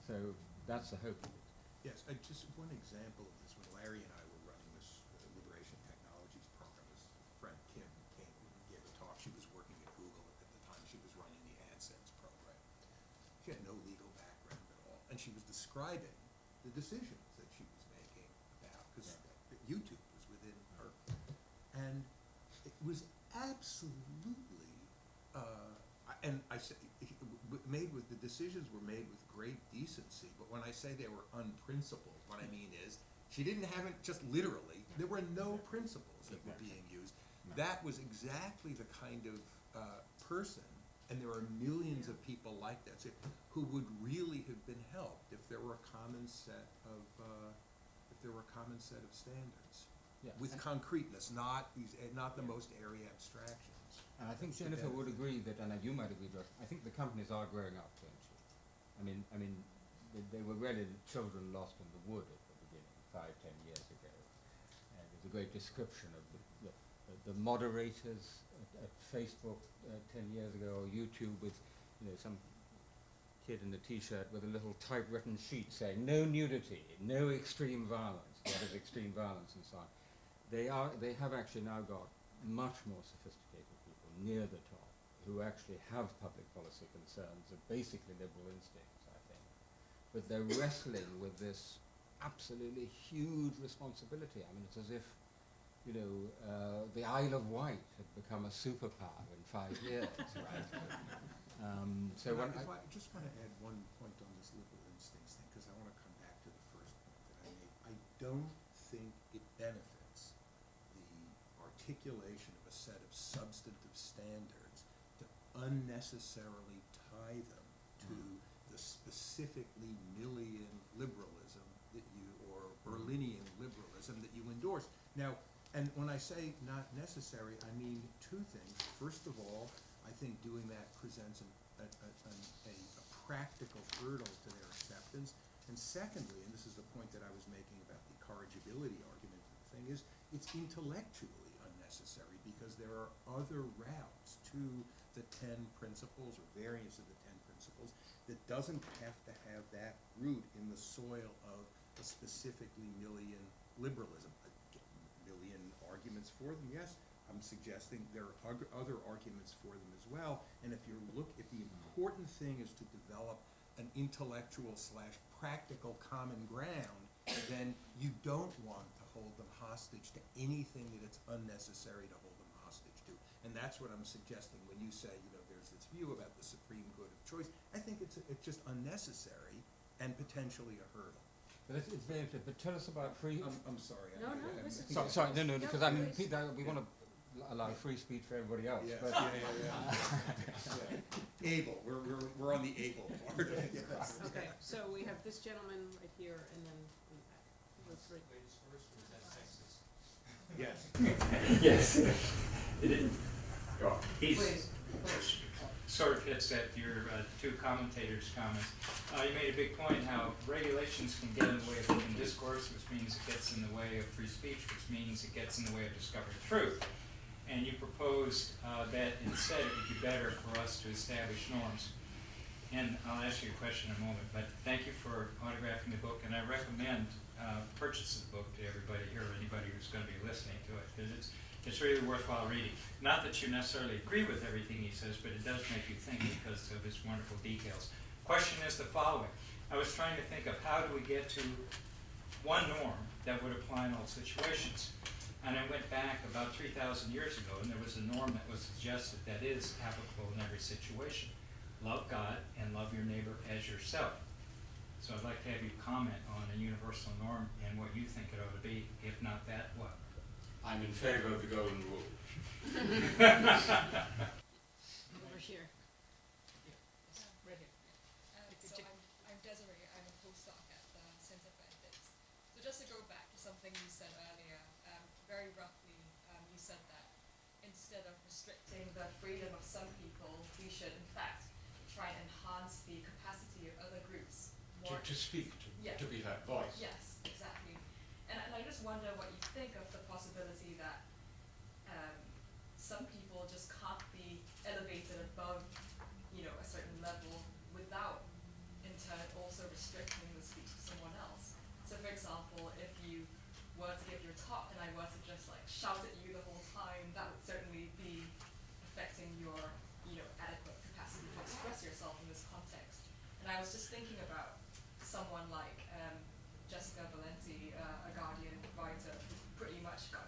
So that's the hope of it. Yes, just one example of this, when Larry and I were running this Liberation Technologies program, this friend Kim came and gave a talk. She was working at Google at the time. She was running the AdSense program. She had no legal background at all, and she was describing the decisions that she was making about, because YouTube was within her. And it was absolutely, and I said, the decisions were made with great decency, but when I say they were unprincipled, what I mean is, she didn't have it just literally, there were no principles that were being used. No. That was exactly the kind of person, and there are millions of people like that, who would really have been helped if there were a common set of standards. Yeah. With And- concreteness, not the most airy abstractions. And I think That's the Jennifer would benefit. agree that, and you might agree, Josh, I think the companies are growing up, don't you? I mean, they were really children lost in the wood at the beginning, 5-10 years ago. And there's a great description of the moderators at Facebook 10 years ago, or YouTube with, some kid in a t-shirt with a little typewritten sheet saying, no nudity, no extreme violence, what is extreme violence, and so on. They have actually now got much more sophisticated people near the top who actually have public policy concerns of basically liberal instincts, I think. But they're wrestling with this absolutely huge responsibility. I mean, it's as if, the Isle of Wight had become a superpower in 5 years, right? So when I just want to add one point on this liberal instincts thing, because I want to come back to the first point that I made. I don't think it benefits the articulation of a set of substantive standards to unnecessarily tie them to the specifically Millian liberalism or Berlinian liberalism that you endorse. Now, and when I say not necessary, I mean two things. First of all, I think doing that presents a practical hurdle to their acceptance. And secondly, and this is the point that I was making about the corrigibility argument, the thing is, it's intellectually unnecessary because there are other routes to the 10 principles or variants of the 10 principles that doesn't have to have that root in the soil of a specifically Millian liberalism. Millian arguments for them, yes. I'm suggesting there are other arguments for them as well. And if the important thing is to develop an intellectual / practical common ground, then you don't want to hold them hostage to anything that it's unnecessary to hold them hostage to. And that's what I'm suggesting when you say, there's this view about the supreme good of choice. I think it's just unnecessary and potentially a hurdle. But it's very interesting. But tell us about free. I'm sorry. No, this is- Sorry, no, because I mean, please. we want to allow free speech for everybody else. Yes, But yeah. Able, we're on the able part. Yes. Okay, so we have this gentleman right here, and then in the back. Those three. Yes. Yes, it is. Oh, he's, Please. sort of hits at your two commentators' comments. You made a big point how regulations can get in the way of open discourse, which means it gets in the way of free speech, which means it gets in the way of discovering truth. And you proposed that instead it would be better for us to establish norms. And I'll ask you a question in a moment, but thank you for autographing the book, and I recommend purchase the book to everybody here, or anybody who's going to be listening to it, because it's really worthwhile reading. Not that you necessarily agree with everything he says, but it does make you think because of his wonderful details. Question is the following. I was trying to think of how do we get to one norm that would apply in all situations. And I went back about 3,000 years ago, and there was a norm that was suggested that is applicable in every situation. Love God and love your neighbor as yourself. So I'd like to have you comment on a universal norm and what you think it ought to be. If not that, what? I'm in favor of the golden rule. Over here. Right here. So I'm Desiree. I'm a postdoc at the Center for Ethics. So just to go back to something you said earlier, very roughly, you said that instead of restricting the freedom of some people, we should in fact try and enhance the capacity of other groups. To speak, to be heard, voice. Yes, exactly. And I just wonder what you think of the possibility that some people just can't be elevated above, a certain level without, in turn, also restricting the speech of someone else. So, for example, if you were to give your talk and I were to just shout at you the whole time, that would certainly be affecting your, adequate capacity to express yourself in this context. And I was just thinking about someone like Jessica Valenti, a Guardian writer, who pretty much got,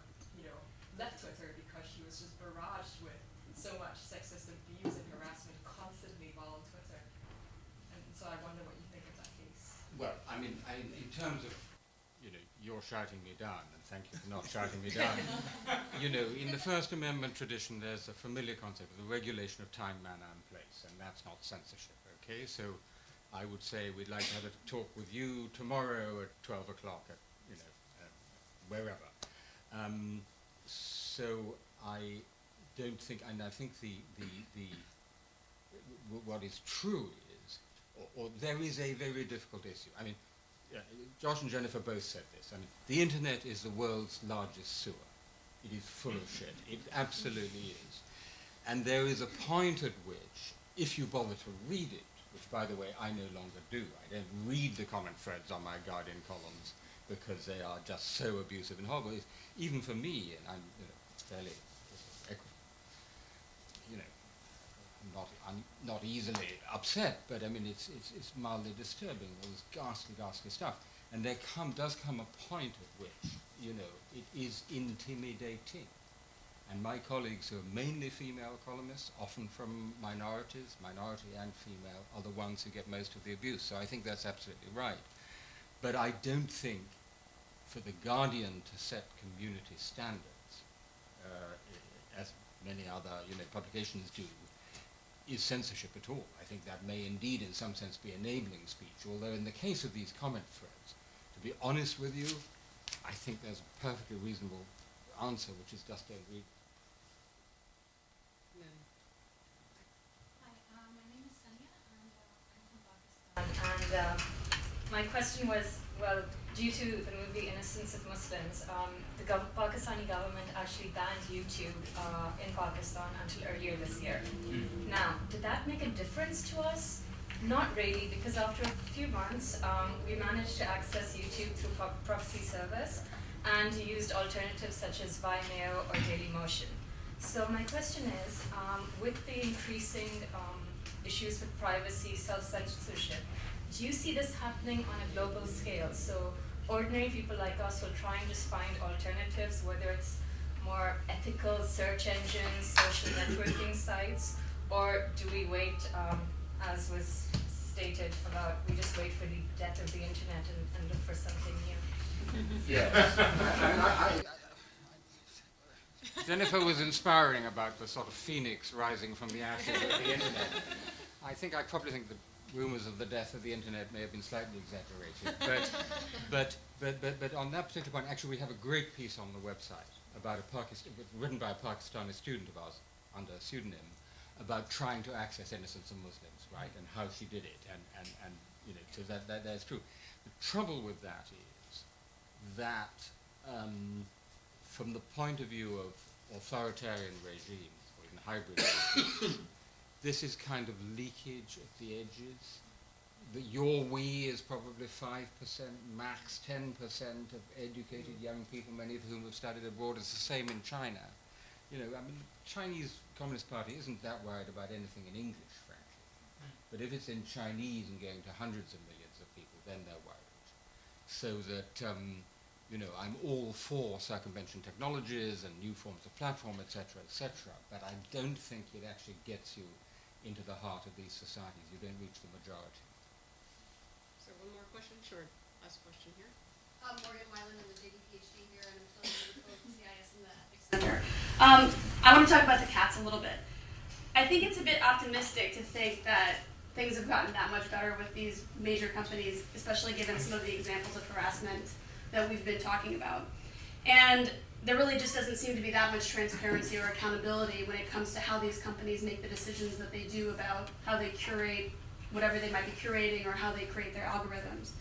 left Twitter because she was just barraged with so much sexist abuse and harassment constantly while on Twitter. And so I wonder what you think of that case. Well, in terms of, you're shouting me down, and thank you for not shouting me down. In the First Amendment tradition, there's a familiar concept of the regulation of time, manner, and place, and that's not censorship, okay? So I would say we'd like to have a talk with you tomorrow at 12 o'clock at, wherever. So I don't think, and I think what is true is, or there is a very difficult issue. Josh and Jennifer both said this. The internet is the world's largest sewer. It is full of shit. It absolutely is. And there is a point at which, if you bother to read it, which, by the way, I no longer do. I don't read the comment threads on my Guardian columns because they are just so abusive and horrible. Even for me, and I'm fairly, I'm not easily upset, but it's mildly disturbing, all this ghastly, ghastly stuff. And there does come a point at which, it is intimidating. And my colleagues who are mainly female columnists, often from minorities, minority and female, are the ones who get most of the abuse. So I think that's absolutely right. But I don't think for the Guardian to set community standards, as many other publications do, is censorship at all. I think that may indeed in some sense be enabling speech, although in the case of these comment threads, to be honest with you, I think there's a perfectly reasonable answer, which is just don't read. Hi, my name is Sania, and I'm from Pakistan. And my question was, well, due to the movie Innocence of Muslims, the Pakistani government actually banned YouTube in Pakistan until earlier this year. Now, did that make a difference to us? Not really, because after a few months, we managed to access YouTube through proxy service and used alternatives such as Vimeo or Dailymotion. So my question is, with the increasing issues with privacy, self-censorship, do you see this happening on a global scale? So ordinary people like us will try and just find alternatives, whether it's more ethical search engines, social networking sites, or do we wait, as was stated about, we just wait for the death of the internet and look for something new? Yes. Jennifer was inspiring about the sort of phoenix rising from the ashes of the internet. I probably think the rumors of the death of the internet may have been slightly exaggerated, but on that particular point, actually, we have a great piece on the website about written by a Pakistani student of ours under a pseudonym, about trying to access innocents of Muslims, right, and how she did it, and you know, so that's true. The trouble with that is that from the point of view of authoritarian regimes, or even hybrid regimes, this is kind of leakage at the edges. Your we is probably 5%, max 10% of educated young people, many of whom have studied abroad. It's the same in China. You know, I mean, the Chinese Communist Party isn't that worried about anything in English, frankly. But if it's in Chinese and going to hundreds of millions of people, then they're worried. So that, you know, I'm all for circumvention technologies and new forms of platform, etc., but I don't think it actually gets you into the heart of these societies. You don't reach the majority. So one more question? Sure. Last question here. Morgan Wyland, I'm a JD PhD here, and I'm affiliated with both CIS and the Ethics Center. I want to talk about the cats a little bit. I think it's a bit optimistic to think that things have gotten that much better with these major companies, especially given some of the examples of harassment that we've been talking about. And there really just doesn't seem to be that much transparency or accountability when it comes to how these companies make the decisions that they do about how they curate whatever they might be curating or how they create their algorithms.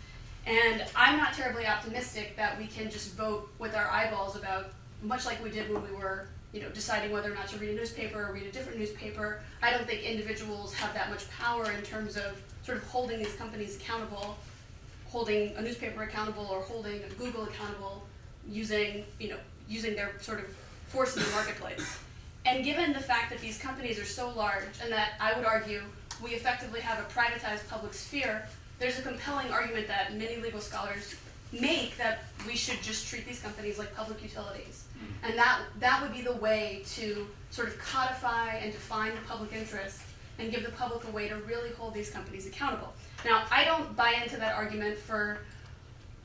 And I'm not terribly optimistic that we can just vote with our eyeballs about, much like we did when we were, you know, deciding whether or not to read a newspaper or read a different newspaper. I don't think individuals have that much power in terms of sort of holding these companies accountable, holding a newspaper accountable or holding Google accountable using, you know, using their sort of force in the marketplace. And given the fact that these companies are so large and that I would argue we effectively have a privatized public sphere, there's a compelling argument that many legal scholars make that we should just treat these companies like public utilities. And that would be the way to sort of codify and define the public interest and give the public a way to really hold these companies accountable. Now, I don't buy into that argument for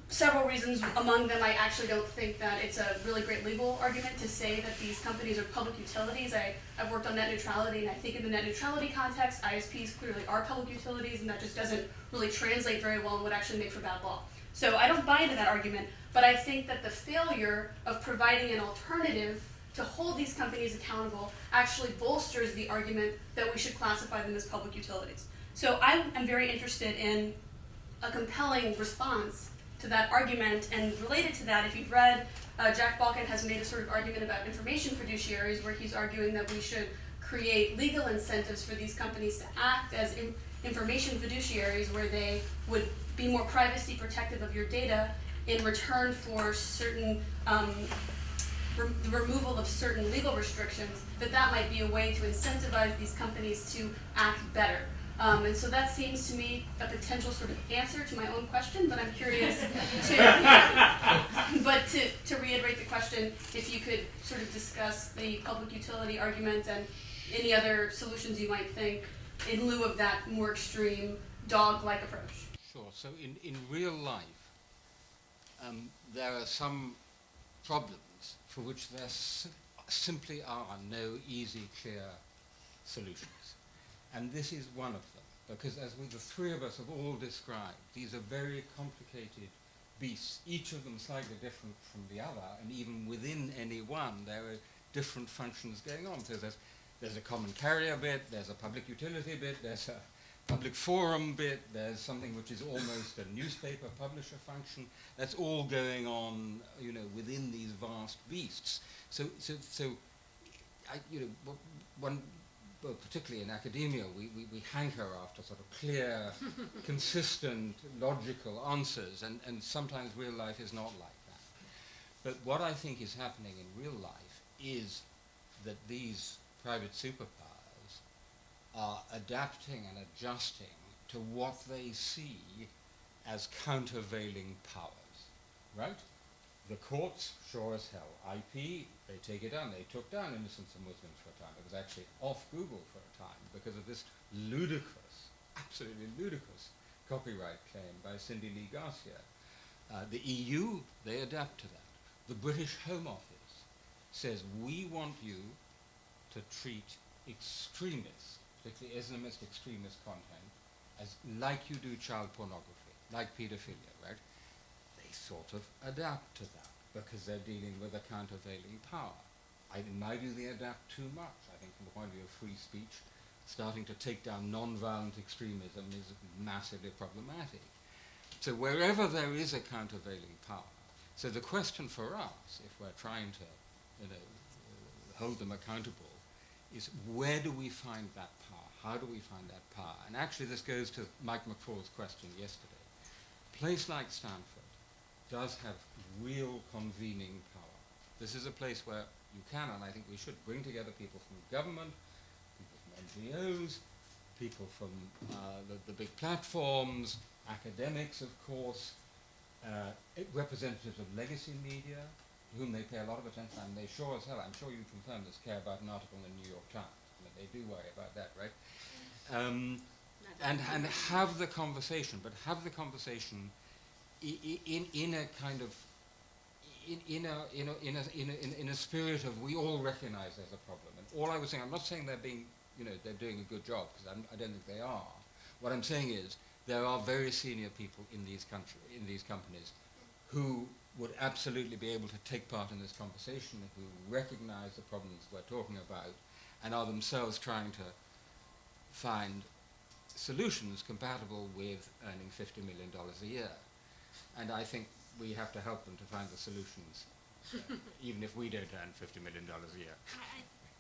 several reasons. Among them, I actually don't think that it's a really great legal argument to say that these companies are public utilities. I've worked on net neutrality, and I think in the net neutrality context, ISPs clearly are public utilities, and that just doesn't really translate very well and would actually make for bad law. So I don't buy into that argument, but I think that the failure of providing an alternative to hold these companies accountable actually bolsters the argument that we should classify them as public utilities. So I am very interested in a compelling response to that argument, and related to that, if you've read, Jack Balkin has made a sort of argument about information fiduciaries where he's arguing that we should create legal incentives for these companies to act as information fiduciaries where they would be more privacy protective of your data in return for certain the removal of certain legal restrictions, that might be a way to incentivize these companies to act better. And so that seems to me a potential sort of answer to my own question, but I'm curious to reiterate the question, if you could sort of discuss the public utility argument and any other solutions you might think in lieu of that more extreme dog-like approach. Sure. So in real life, there are some problems for which there simply are no easy, clear solutions. And this is one of them, because as the three of us have all described, these are very complicated beasts, each of them slightly different from the other, and even within any one, there are different functions going on. So there's a common carrier bit, there's a public utility bit, there's a public forum bit, there's something which is almost a newspaper publisher function. That's all going on, you know, within these vast beasts. So well, particularly in academia, we hanker after sort of clear, consistent, logical answers, and sometimes real life is not like that. But what I think is happening in real life is that these private superpowers are adapting and adjusting to what they see as countervailing powers, right? The courts, sure as hell. IP, they take it down. They took down Innocence of Muslims for a time. It was actually off Google for a time because of this ludicrous, absolutely ludicrous copyright claim by Cindy Lee Garcia. The EU, they adapt to that. The British Home Office says, we want you to treat extremists, particularly Islamist extremist content, as like you do child pornography, like pedophilia, right? They sort of adapt to that because they're dealing with a countervailing power. In my view, they adapt too much. I think from the point of view of free speech, starting to take down non-violent extremism is massively problematic. So wherever there is a countervailing power, so the question for us, if we're trying to, hold them accountable, is where do we find that power? How do we find that power? And actually this goes to Mike McCall's question yesterday. A place like Stanford does have real convening power. This is a place where you can, and I think we should, bring together people from government, people from NGOs, people from the big platforms, academics, of course, representatives of legacy media, whom they pay a lot of attention, and they sure as hell, I'm sure you confirm this, care about an article in the New York Times. I mean, they do worry about that, right? And have the conversation, but have the conversation in a kind of in a spirit of we all recognize there's a problem. And all I was saying, I'm not saying they're being, they're doing a good job, because I don't think they are. What I'm saying is there are very senior people in these companies who would absolutely be able to take part in this conversation, who recognize the problems we're talking about, and are themselves trying to find solutions compatible with earning $50 million a year. And I think we have to help them to find the solutions, even if we don't earn $50 million a year.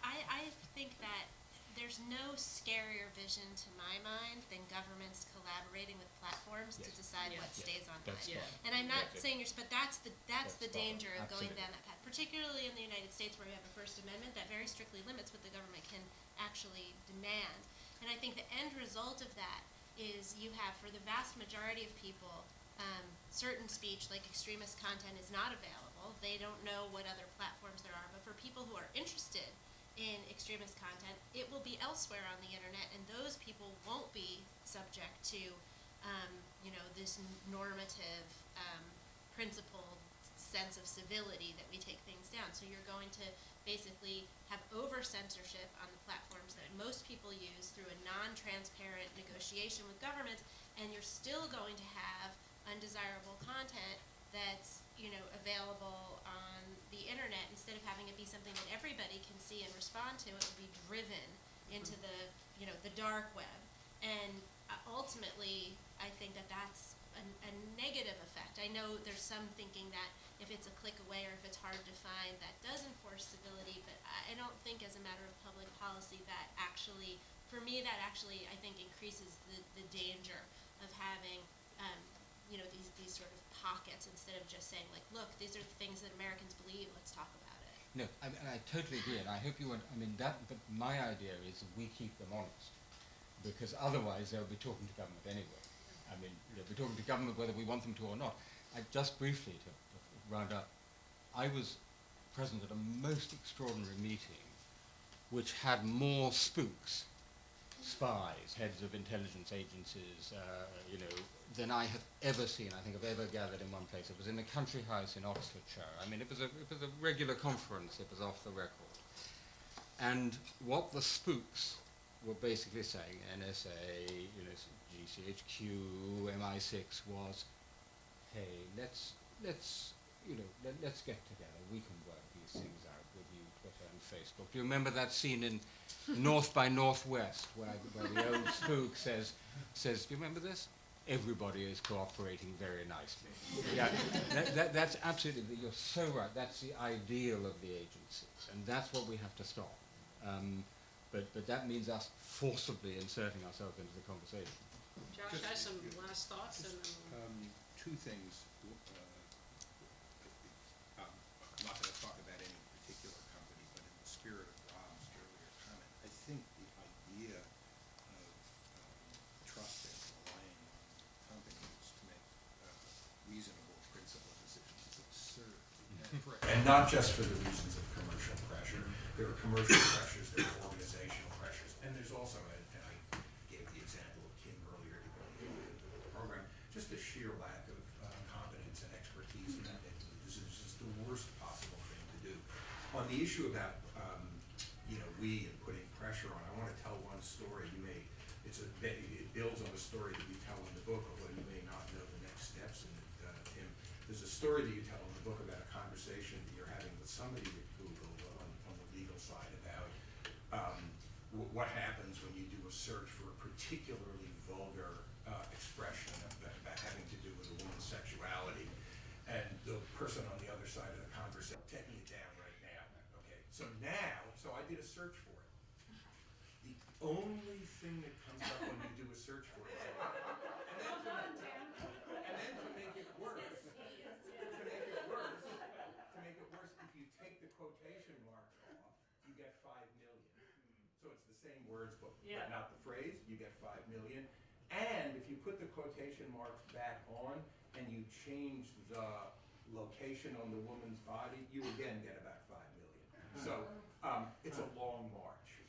I think that there's no scarier vision to my mind than governments collaborating with platforms to decide what stays online. And I'm not saying but that's the danger of going down that path, particularly in the United States, where we have a First Amendment that very strictly limits what the government can actually demand. And I think the end result of that is you have, for the vast majority of people, certain speech, like extremist content, is not available. They don't know what other platforms there are. But for people who are interested in extremist content, it will be elsewhere on the internet, and those people won't be subject to, this normative, principled sense of civility that we take things down. So you're going to basically have over-censorship on the platforms that most people use through a non-transparent negotiation with governments, and you're still going to have undesirable content that's, available on the internet. Instead of having it be something that everybody can see and respond to, it will be driven into the, the dark web. And ultimately, I think that that's a negative effect. I know there's some thinking that if it's a click away or if it's hard to find, that does enforce civility, but I don't think as a matter of public policy that actually, for me, that actually, I think, increases the danger of having, these sort of pockets, instead of just saying, like, look, these are the things that Americans believe, let's talk about it. No, and I totally agree, and I hope you but my idea is we keep them honest, because otherwise they'll be talking to government anyway. They'll be talking to government whether we want them to or not. Just briefly, to round up, I was present at a most extraordinary meeting which had more spooks, spies, heads of intelligence agencies, than I have ever seen, I think, I've ever gathered in one place. It was in the country house in Oxfordshire. It was a regular conference. It was off the record. And what the spooks were basically saying, NSA, GCHQ, MI6, was, hey, let's get together. We can work these things out with you, Twitter and Facebook. Do you remember that scene in North by Northwest, where the old spook says, do you remember this? Everybody is cooperating very nicely. Yeah, that's absolutely, you're so right. That's the ideal of the agencies, and that's what we have to stop. But that means us forcibly inserting ourselves into the conversation. Josh has some last thoughts, and then two things. I'm not going to talk about any particular company, but in the spirit of Rob's earlier comment, I think the idea of trust and relying on companies to make reasonable principled decisions is absurd. And not just for the reasons of commercial pressure. There are commercial pressures, there are organizational pressures, and there's also, and I gave the example of Kim earlier to go into the program, just a sheer lack of competence and expertise in that. This is just the worst possible thing to do. On the issue about, we and putting pressure on, I want to tell one story. It builds on the story that you tell in the book, although you may not know the next steps in it, Tim. There's a story that you tell in the book about a conversation that you're having with somebody at Google on the legal side about what happens when you do search for a particularly vulgar expression that having to do with a woman's sexuality, and the person on the other side of the conversation taking it down right now. Okay, so I did a search for it. The only thing that comes up when you do a search for it, and then to make it worse, if you take the quotation marks off, you get 5 million. So it's the same words, but not the phrase. You get 5 million. And if you put the quotation marks back on and you change the location on the woman's body, you again get about 5 million. So it's a long march.